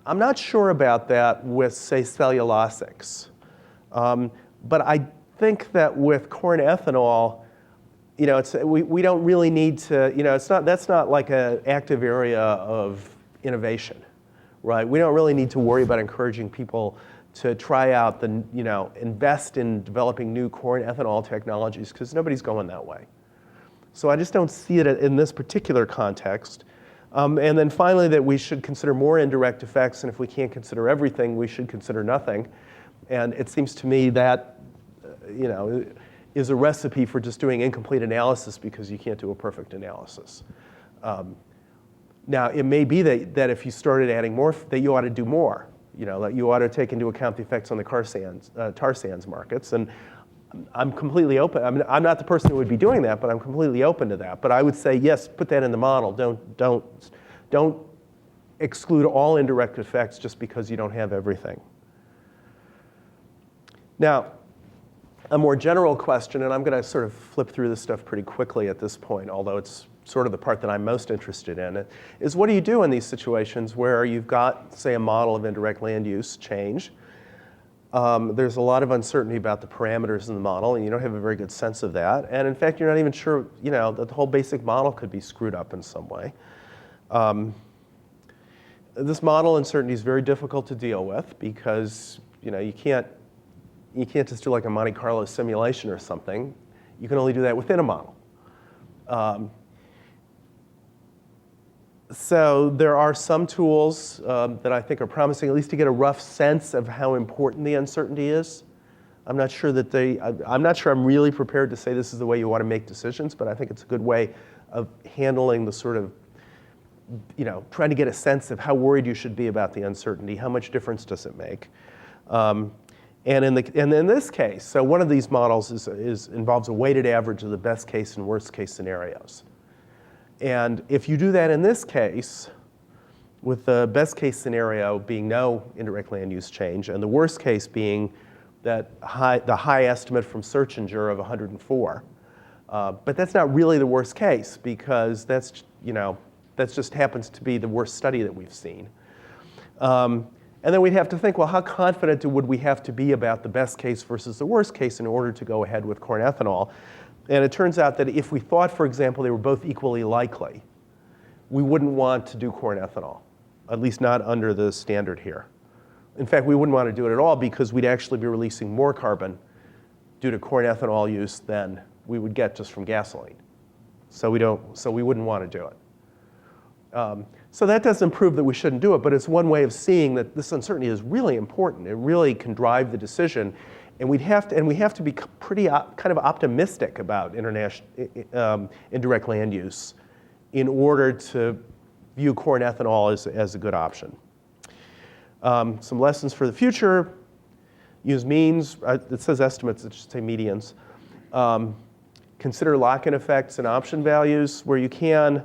I'm not sure about that with, say, cellulosics. But I think that with corn ethanol, we don't really need to, that's not like an active area of innovation, right? We don't really need to worry about encouraging people to try out invest in developing new corn ethanol technologies because nobody's going that way. So I just don't see it in this particular context. And then finally, that we should consider more indirect effects, and if we can't consider everything, we should consider nothing. And it seems to me that, is a recipe for just doing incomplete analysis because you can't do a perfect analysis. Now, it may be that if you started adding more, that you ought to do more. That you ought to take into account the effects on the tar sands markets. And I'm completely open. I mean, I'm not the person who would be doing that, but I'm completely open to that. But I would say, yes, put that in the model. Don't exclude all indirect effects just because you don't have everything. Now, a more general question, and I'm going to sort of flip through this stuff pretty quickly at this point, although it's sort of the part that I'm most interested in, is what do you do in these situations where you've got, say, a model of indirect land use change? There's a lot of uncertainty about the parameters in the model, and you don't have a very good sense of that. And in fact, you're not even sure, that the whole basic model could be screwed up in some way. This model uncertainty is very difficult to deal with because, you can't just do like a Monte Carlo simulation or something. You can only do that within a model. So there are some tools that I think are promising, at least to get a rough sense of how important the uncertainty is. I'm not sure I'm really prepared to say this is the way you want to make decisions, but I think it's a good way of handling the sort of, trying to get a sense of how worried you should be about the uncertainty, how much difference does it make. And in this case, so one of these models involves a weighted average of the best case and worst case scenarios. And if you do that in this case, with the best case scenario being no indirect land use change, and the worst case being the high estimate from Searchinger of 104, but that's not really the worst case because that just happens to be the worst study that we've seen. And then we'd have to think, well, how confident would we have to be about the best case versus the worst case in order to go ahead with corn ethanol? And it turns out that if we thought, for example, they were both equally likely, we wouldn't want to do corn ethanol, at least not under the standard here. In fact, we wouldn't want to do it at all because we'd actually be releasing more carbon due to corn ethanol use than we would get just from gasoline. So we wouldn't want to do it. So that doesn't prove that we shouldn't do it, but it's one way of seeing that this uncertainty is really important. It really can drive the decision, and we have to be pretty kind of optimistic about indirect land use in order to view corn ethanol as a good option. Some lessons for the future: use means. It says estimates. It should say medians. Consider lock-in effects and option values where you can.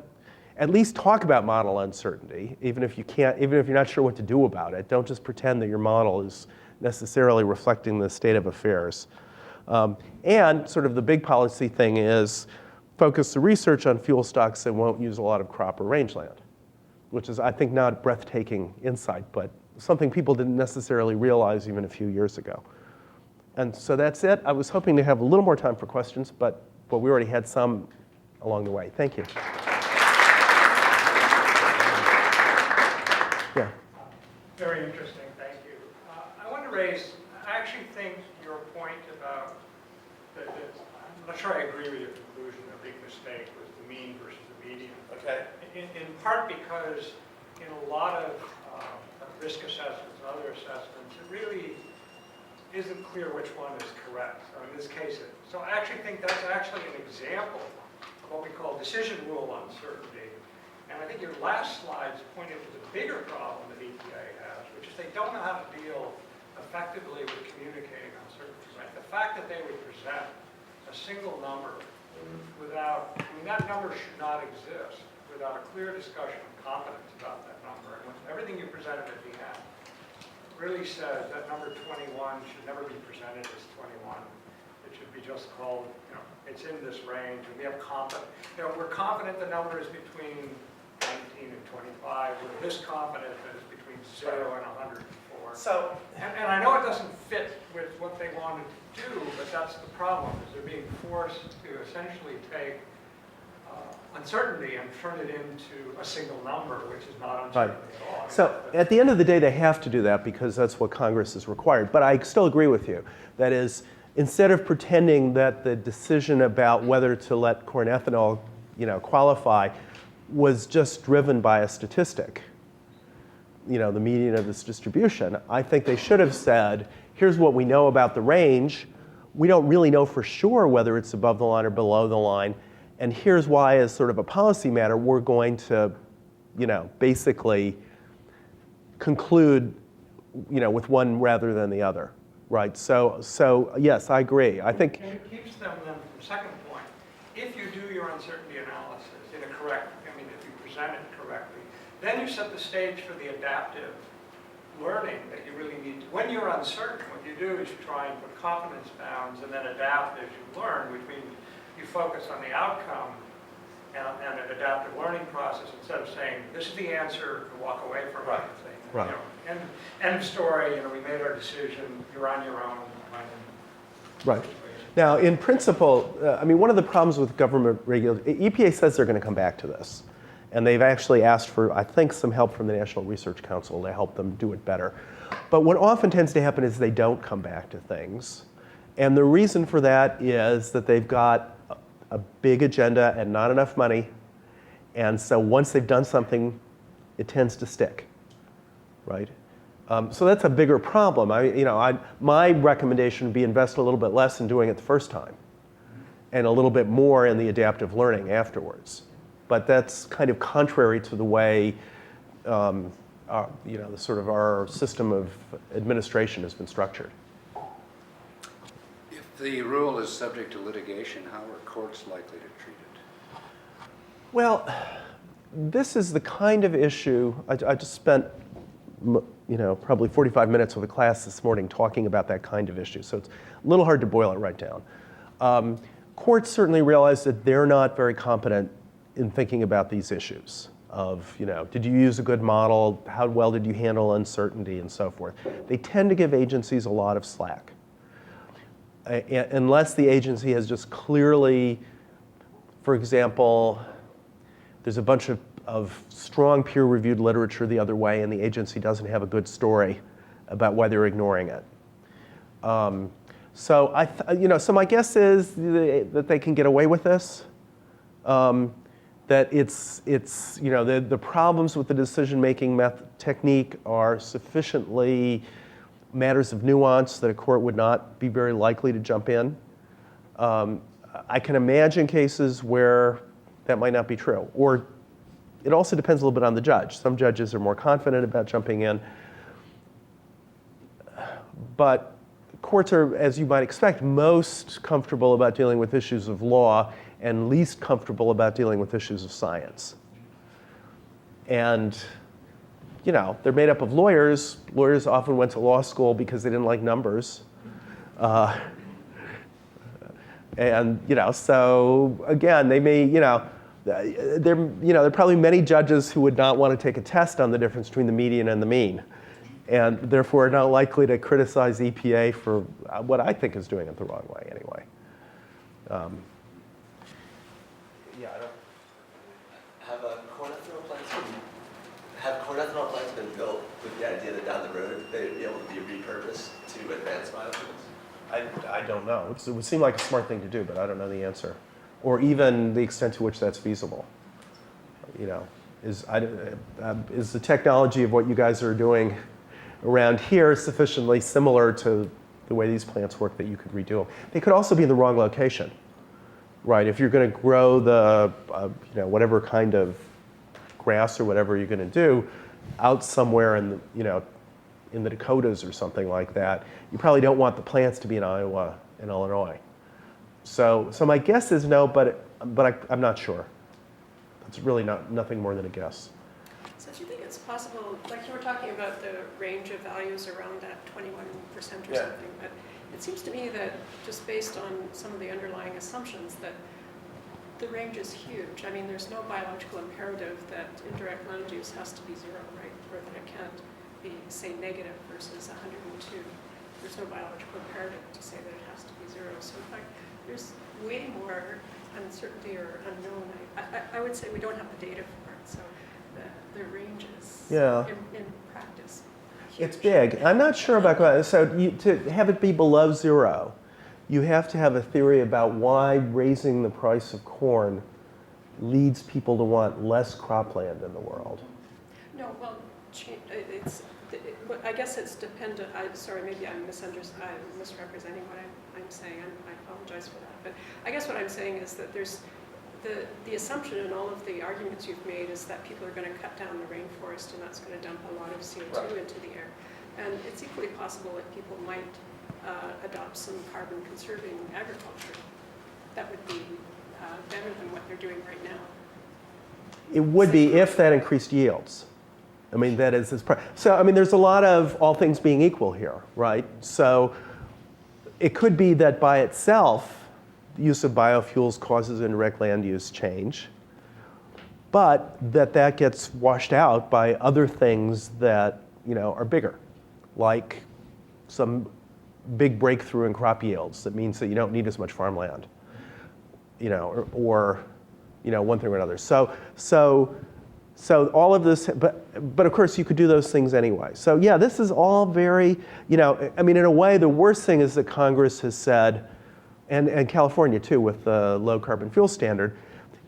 At least talk about model uncertainty, even if you're not sure what to do about it. Don't just pretend that your model is necessarily reflecting the state of affairs. And sort of the big policy thing is focus the research on fuel stocks that won't use a lot of crop or rangeland, which is, I think, not breathtaking insight, but something people didn't necessarily realize even a few years ago. And so that's it. I was hoping to have a little more time for questions, but we already had some along the way. Thank you. Yeah. Very interesting, thank you. I want to raise, I actually think your point about, I'm not sure I agree with your conclusion, a big mistake was the mean versus the median. Okay. In part because in a lot of risk assessments and other assessments, it really isn't clear which one is correct. So in this case, so I actually think that's actually an example of what we call decision rule uncertainty. And I think your last slides pointed to the bigger problem that EPA has, which is they don't know how to deal effectively with communicating uncertainty. Right? The fact that they would present a single number without, I mean, that number should not exist without a clear discussion of confidence about that number. And when everything you presented at the end really says that number 21 should never be presented as 21. It should be just called, it's in this range, and we have confidence. We're confident the number is between 19 and 25. We're this confident that it's between 0 and 104. So, and I know it doesn't fit with what they wanted to do, but that's the problem, is they're being forced to essentially take uncertainty and turn it into a single number, which is not uncertainty at all. So at the end of the day, they have to do that because that's what Congress has required. But I still agree with you. That is, instead of pretending that the decision about whether to let corn ethanol, qualify, was just driven by a statistic, the median of this distribution, I think they should have said, here's what we know about the range. We don't really know for sure whether it's above the line or below the line. And here's why, as sort of a policy matter, we're going to, basically conclude, with one rather than the other, right? So yes, I agree. I think. And it keeps them then, from the second point, if you do your uncertainty analysis in a correct, if you present it correctly, then you set the stage for the adaptive learning that you really need to. When you're uncertain, what you do is you try and put confidence bounds and then adapt as you learn, which means you focus on the outcome and an adaptive learning process instead of saying, this is the answer, and walk away from it. Right. End of story, we made our decision, you're on your own. Right. Now, in principle, one of the problems with government regulation, EPA says they're going to come back to this. And they've actually asked for, I think, some help from the National Research Council to help them do it better. But what often tends to happen is they don't come back to things. And the reason for that is that they've got a big agenda and not enough money. And so once they've done something, it tends to stick, right? So that's a bigger problem. My recommendation would be invest a little bit less in doing it the first time and a little bit more in the adaptive learning afterwards. But that's kind of contrary to the way our system of administration has been structured. If the rule is subject to litigation, how are courts likely to treat it? Well, this is the kind of issue, I just spent probably 45 minutes with a class this morning talking about that kind of issue, so it's a little hard to boil it right down. Courts certainly realize that they're not very competent in thinking about these issues of, did you use a good model? How well did you handle uncertainty and so forth? They tend to give agencies a lot of slack. Unless the agency has just clearly, for example, there's a bunch of strong peer-reviewed literature the other way and the agency doesn't have a good story about why they're ignoring it. So my guess is that they can get away with this. that it's the problems with the decision-making technique are sufficiently matters of nuance that a court would not be very likely to jump in. I can imagine cases where that might not be true. Or it also depends a little bit on the judge. Some judges are more confident about jumping in. But courts are, as you might expect, most comfortable about dealing with issues of law and least comfortable about dealing with issues of science. And, they're made up of lawyers. Lawyers often went to law school because they didn't like numbers. And, so again, they may, there are probably many judges who would not want to take a test on the difference between the median and the mean, and therefore are not likely to criticize EPA for what I think is doing it the wrong way anyway. Yeah, I don't. Have corn ethanol plants been built with the idea that down the road they'd be able to be repurposed to advance biofuels? I don't know. It would seem like a smart thing to do, but I don't know the answer, or even the extent to which that's feasible. Is the technology of what you guys are doing around here sufficiently similar to the way these plants work that you could redo them? They could also be in the wrong location, right? If you're going to grow the whatever kind of grass or whatever you're going to do out somewhere in the Dakotas or something like that, you probably don't want the plants to be in Iowa and Illinois. So my guess is no, but I'm not sure. It's really nothing more than a guess. So do you think it's possible, like you were talking about the range of values around that 21% or something, but it seems to me that just based on some of the underlying assumptions that the range is huge. I mean, there's no biological imperative that indirect land use has to be zero, right? Or that it can't be, say, negative versus 102. There's no biological imperative to say that it has to be zero. So in fact, there's way more uncertainty or unknown. I would say we don't have the data for it, so the range is, in practice, huge. It's big. I'm not sure about that. So to have it be below zero, you have to have a theory about why raising the price of corn leads people to want less cropland in the world. No, well, I guess it's dependent. Sorry, maybe I'm misrepresenting what I'm saying. I apologize for that. But I guess what I'm saying is that there's the assumption in all of the arguments you've made is that people are going to cut down the rainforest and that's going to dump a lot of CO2 into the air. And it's equally possible that people might adopt some carbon conserving agriculture. That would be better than what they're doing right now. It would be if that increased yields. I mean, that is so. I mean, there's a lot of all things being equal here, right? So it could be that by itself, the use of biofuels causes indirect land use change, but that gets washed out by other things that are bigger, like some big breakthrough in crop yields that means that you don't need as much farmland, or one thing or another. So all of this, but of course you could do those things anyway. So yeah, this is all very, I mean, in a way, the worst thing is that Congress has said, and California too, with the low carbon fuel standard,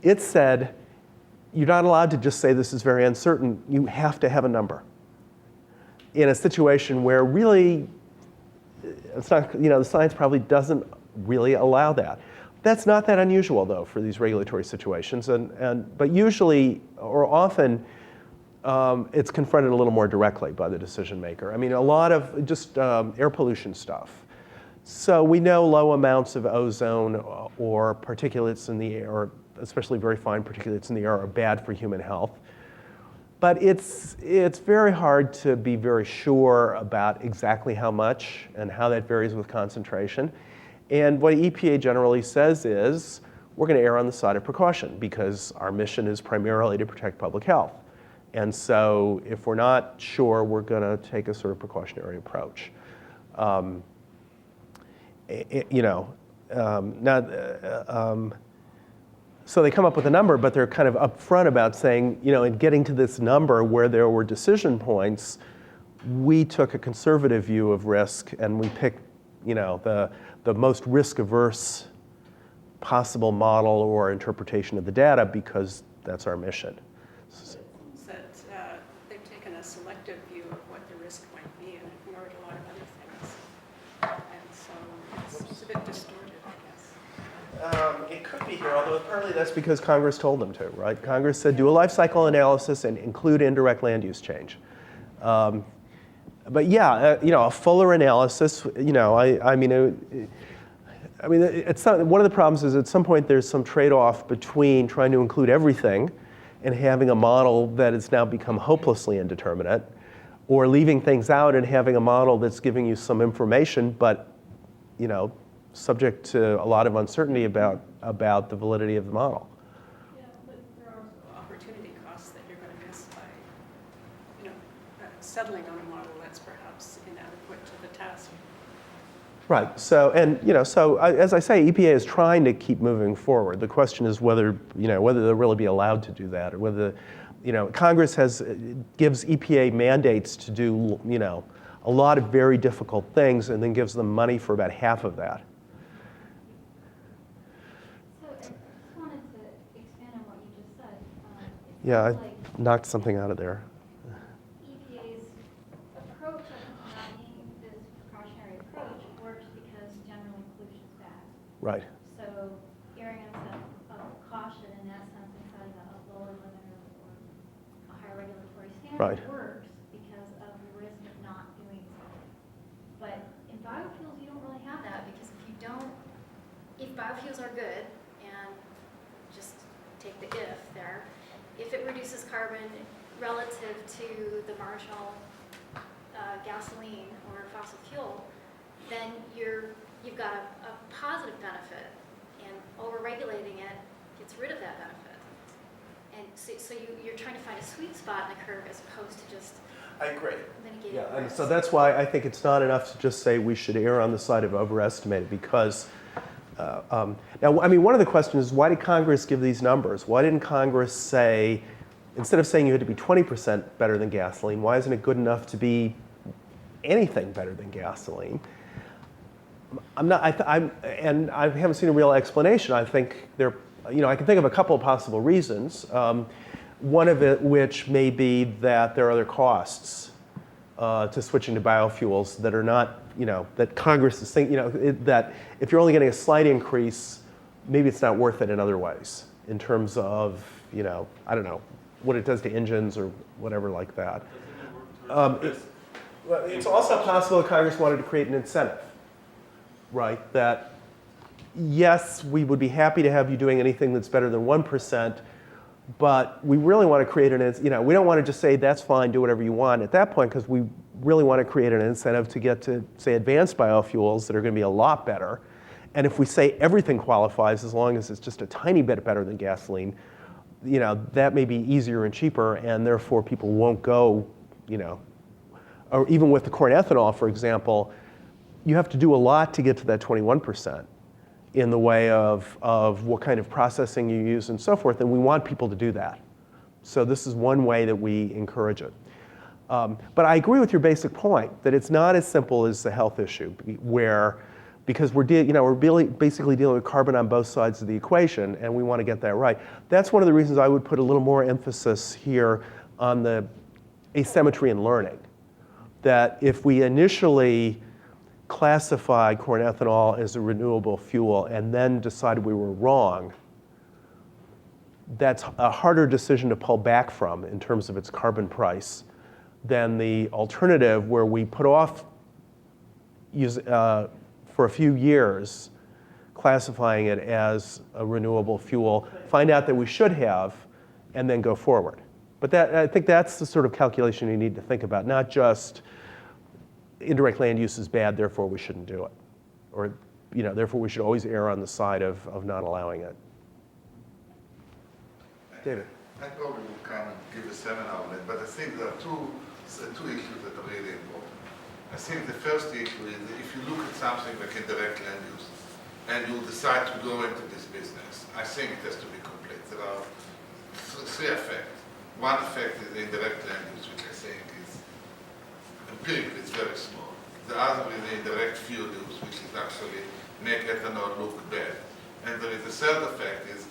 it said you're not allowed to just say this is very uncertain. You have to have a number. In a situation where really, it's not, the science probably doesn't really allow that. That's not that unusual, though, for these regulatory situations. But usually, or often, it's confronted a little more directly by the decision maker. I mean, a lot of just air pollution stuff. So we know low amounts of ozone or particulates in the air, especially very fine particulates in the air, are bad for human health. But it's very hard to be very sure about exactly how much and how that varies with concentration. And what EPA generally says is, we're going to err on the side of precaution because our mission is primarily to protect public health. And so if we're not sure, we're going to take a sort of precautionary approach. So they come up with a number, but they're kind of upfront about saying, in getting to this number where there were decision points, we took a conservative view of risk and we picked, the most risk-averse possible model or interpretation of the data because that's our mission. That they've taken a selective view of what the risk might be and ignored a lot of other things. And so it's a bit distorted, I guess. It could be here, although partly that's because Congress told them to, right? Congress said do a life cycle analysis and include indirect land use change. But yeah, a fuller analysis, I mean, it's not, one of the problems is at some point there's some trade-off between trying to include everything and having a model that has now become hopelessly indeterminate, or leaving things out and having a model that's giving you some information, but subject to a lot of uncertainty about the validity of the model. Yeah, but there are also opportunity costs that you're going to miss by, settling on a model that's perhaps inadequate to the task. Right. So, as I say, EPA is trying to keep moving forward. The question is whether they'll really be allowed to do that, or whether, Congress gives EPA mandates to do, a lot of very difficult things, and then gives them money for about half of that. So I just wanted to expand on what you just said. Yeah, I knocked something out of there. EPA's approach of not this precautionary approach works because general inclusion is bad. Right. So erring on the side of caution in that sense inside of a lower limit or a higher regulatory standard Right. works because of the risk of not doing something. But in biofuels, you don't really have that because if biofuels are good, and just take the if there, if it reduces carbon relative to the marginal gasoline or fossil fuel, then you've got a positive benefit, and over-regulating it gets rid of that benefit. And so you're trying to find a sweet spot in the curve as opposed to just I agree. mitigating Yeah, and risk. so that's why I think it's not enough to just say we should err on the side of overestimated, because now, I mean, one of the questions is, why did Congress give these numbers? Why didn't Congress say, instead of saying you had to be 20% better than gasoline, why isn't it good enough to be anything better than gasoline? And I haven't seen a real explanation. I think I can think of a couple of possible reasons. One of it, which may be that there are other costs to switching to biofuels that are not, that Congress is thinking, that if you're only getting a slight increase, maybe it's not worth it in other ways in terms of, I don't know, what it does to engines or whatever like that. It's also possible that Congress wanted to create an incentive, right? That, yes, we would be happy to have you doing anything that's better than 1%, but we really want to create we don't want to just say, that's fine, do whatever you want at that point, because we really want to create an incentive to get to, say, advanced biofuels that are going to be a lot better. And if we say everything qualifies as long as it's just a tiny bit better than gasoline, that may be easier and cheaper, and therefore people won't go, or even with the corn ethanol, for example, you have to do a lot to get to that 21%. In the way of what kind of processing you use and so forth, and we want people to do that. So this is one way that we encourage it. But I agree with your basic point that it's not as simple as the health issue, because we're basically dealing with carbon on both sides of the equation, and we want to get that right. That's one of the reasons I would put a little more emphasis here on the asymmetry in learning. That if we initially classified corn ethanol as a renewable fuel and then decided we were wrong, that's a harder decision to pull back from in terms of its carbon price than the alternative where we put off for a few years classifying it as a renewable fuel, find out that we should have, and then go forward. But I think that's the sort of calculation you need to think about, not just indirect land use is bad, therefore we shouldn't do it. Or, therefore we should always err on the side of not allowing it. David. I probably will come and give a seminar on it, but I think there are two issues that are really important. I think the first issue is that if you look at something like indirect land use, and you decide to go into this business, I think it has to be complete. There are three effects. One effect is the indirect land use, which I think is empirically it's very small. The other is the indirect fuel use, which is actually make ethanol look bad. And there is a third effect is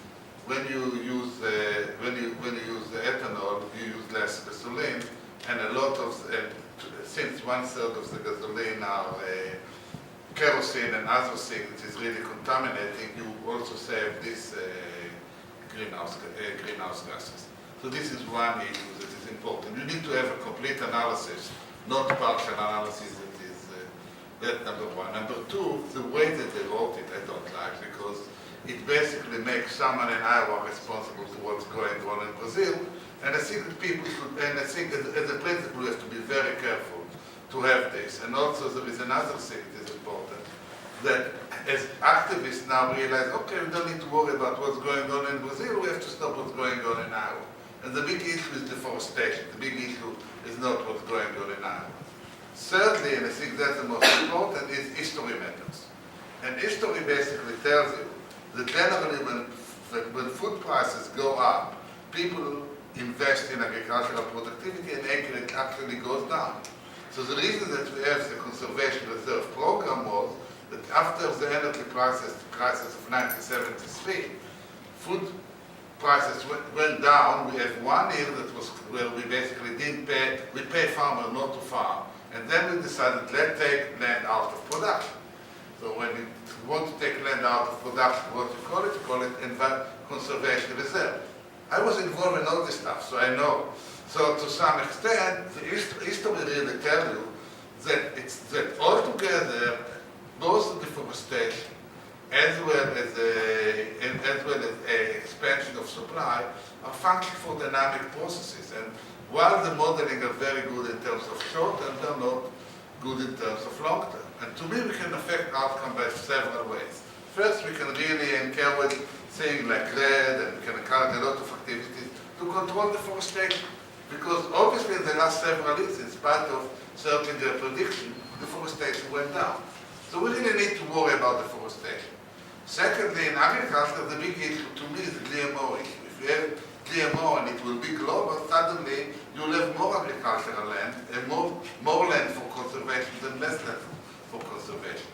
when you use ethanol, you use less gasoline, and a lot of since 1/3 of the gasoline are kerosene and other things, which is really contaminating, you also save this greenhouse gases. So this is one issue that is important. You need to have a complete analysis, not partial analysis. That's number one. Number two, the way that they wrote it, I don't like, because it basically makes someone in Iowa responsible for what's going on in Brazil. And I think that people should, and I think as a principle, we have to be very careful to have this. And also there is another thing that is important, that as activists now realize, okay, we don't need to worry about what's going on in Brazil, we have to stop what's going on in Iowa. And the big issue is deforestation. The big issue is not what's going on in Iowa. Thirdly, and I think that's the most important, is history matters. And history basically tells you that generally when food prices go up, people invest in agricultural productivity and acreage actually goes down. So the reason that we have the Conservation Reserve Program was that after the energy crisis of 1973, food prices went down. We have 1 year that was where we basically didn't pay, we pay farmers not to farm. And then we decided, let's take land out of production. So when you want to take land out of production, what you call it? You call it conservation reserve. I was involved in all this stuff, so I know. So to some extent, the history really tells you that altogether, both deforestation as well as expansion of supply are functions for dynamic processes. And while the modeling are very good in terms of short term, they're not good in terms of long term. And to me, we can affect outcome by several ways. First, we can really encourage things like lead, and we can encourage a lot of activities to control deforestation. Because obviously in the last several years, in spite of certain prediction, deforestation went down. So we really need to worry about deforestation. Secondly, in agriculture, the big issue to me is the GMO issue. If you have GMO and it will be global, suddenly you'll have more agricultural land and more land for conservation than less land for conservation.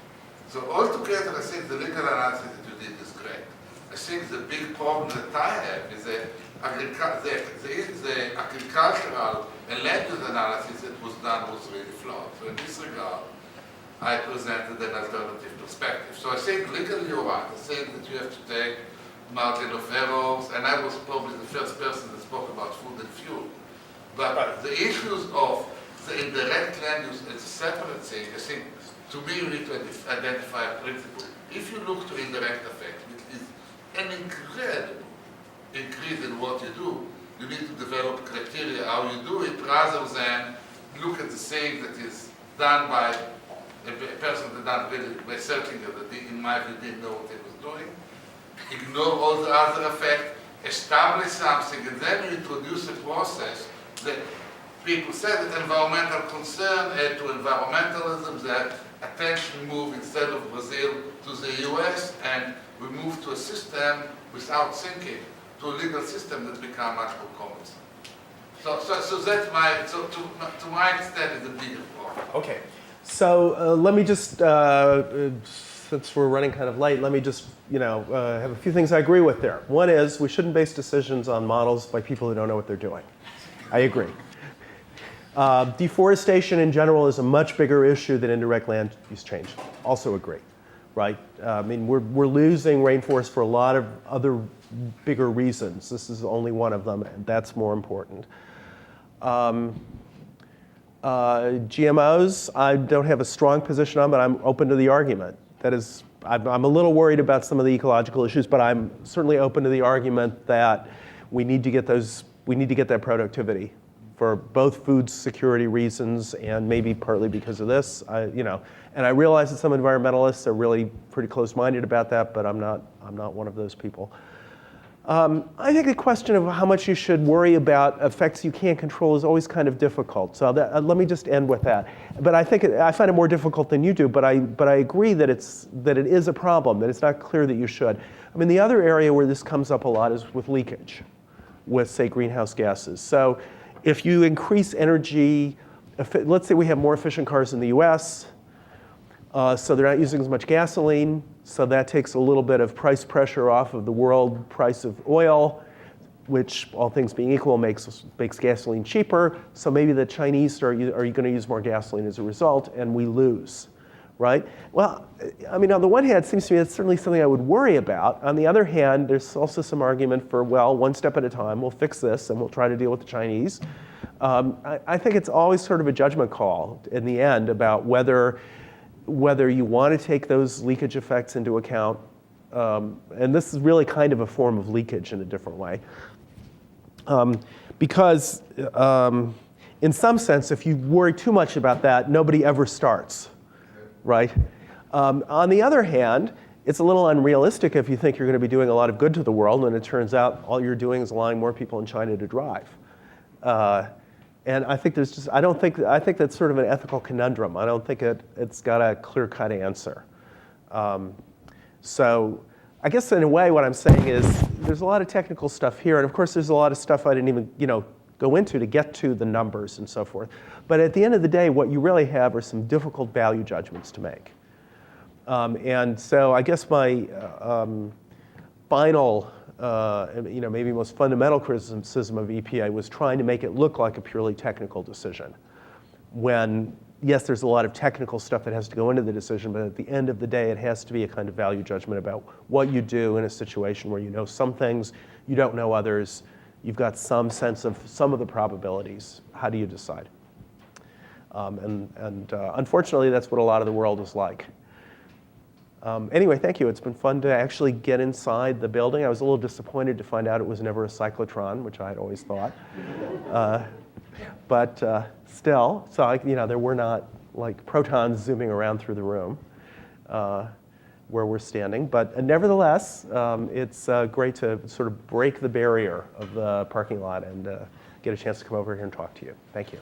So altogether, I think the legal analysis that you did is great. I think the big problem that I have is the agricultural and land use analysis that was done was really flawed. So in this regard, I presented an alternative perspective. So I think legally you're right. I think that you have to take margin of errors, and I was probably the first person that spoke about food and fuel. But the issues of the indirect land use is a separate thing. I think, to me, you need to identify a principle. If you look to indirect effect, which is an incredible increase in what you do, you need to develop criteria how you do it, rather than look at the thing that is done by a person that done really by searching that in my view didn't know what he was doing. Ignore all the other effects, establish something, and then you introduce a process that people said that environmental concern add to environmentalism, that attention move instead of Brazil to the US, and we move to a system without thinking, to a legal system that become much more cumbersome. So that's my, so to my extent, it's a bigger problem. Okay. So let me just, since we're running kind of late, let me just, have a few things I agree with there. One is we shouldn't base decisions on models by people who don't know what they're doing. I agree. Deforestation in general is a much bigger issue than indirect land use change. Also agree, right? I mean, we're losing rainforest for a lot of other bigger reasons. This is only one of them, and that's more important. GMOs, I don't have a strong position on, but I'm open to the argument. That is, I'm a little worried about some of the ecological issues, but I'm certainly open to the argument that we need to get that productivity for both food security reasons and maybe partly because of this. And I realize that some environmentalists are really pretty close-minded about that, but I'm not one of those people. I think the question of how much you should worry about effects you can't control is always kind of difficult. So let me just end with that. But I find it more difficult than you do. But I agree that it is a problem. That it's not clear that you should. I mean, the other area where this comes up a lot is with leakage, with say greenhouse gases. So if you increase energy, let's say we have more efficient cars in the U.S. So they're not using as much gasoline. So that takes a little bit of price pressure off of the world price of oil, which, all things being equal, makes gasoline cheaper. So maybe the Chinese are going to use more gasoline as a result, and we lose, right? Well, I mean, on the one hand, it seems to me that's certainly something I would worry about. On the other hand, there's also some argument for, well, one step at a time, we'll fix this, and we'll try to deal with the Chinese. I think it's always sort of a judgment call in the end about whether you want to take those leakage effects into account. And this is really kind of a form of leakage in a different way. Because in some sense, if you worry too much about that, nobody ever starts, right? On the other hand, it's a little unrealistic if you think you're going to be doing a lot of good to the world, and it turns out all you're doing is allowing more people in China to drive. And I think I think that's sort of an ethical conundrum. I don't think it's got a clear-cut answer. So I guess in a way what I'm saying is there's a lot of technical stuff here, and of course there's a lot of stuff I didn't even go into to get to the numbers and so forth. But at the end of the day, what you really have are some difficult value judgments to make. And so I guess my final, maybe most fundamental criticism of EPA was trying to make it look like a purely technical decision. When, yes, there's a lot of technical stuff that has to go into the decision, but at the end of the day, it has to be a kind of value judgment about what you do in a situation where you know some things, you don't know others, you've got some sense of some of the probabilities. How do you decide? Unfortunately, that's what a lot of the world is like. Anyway, thank you. It's been fun to actually get inside the building. I was a little disappointed to find out it was never a cyclotron, which I had always thought. But still, so there were not like protons zooming around through the room where we're standing. But nevertheless, it's great to sort of break the barrier of the parking lot and get a chance to come over here and talk to you. Thank you.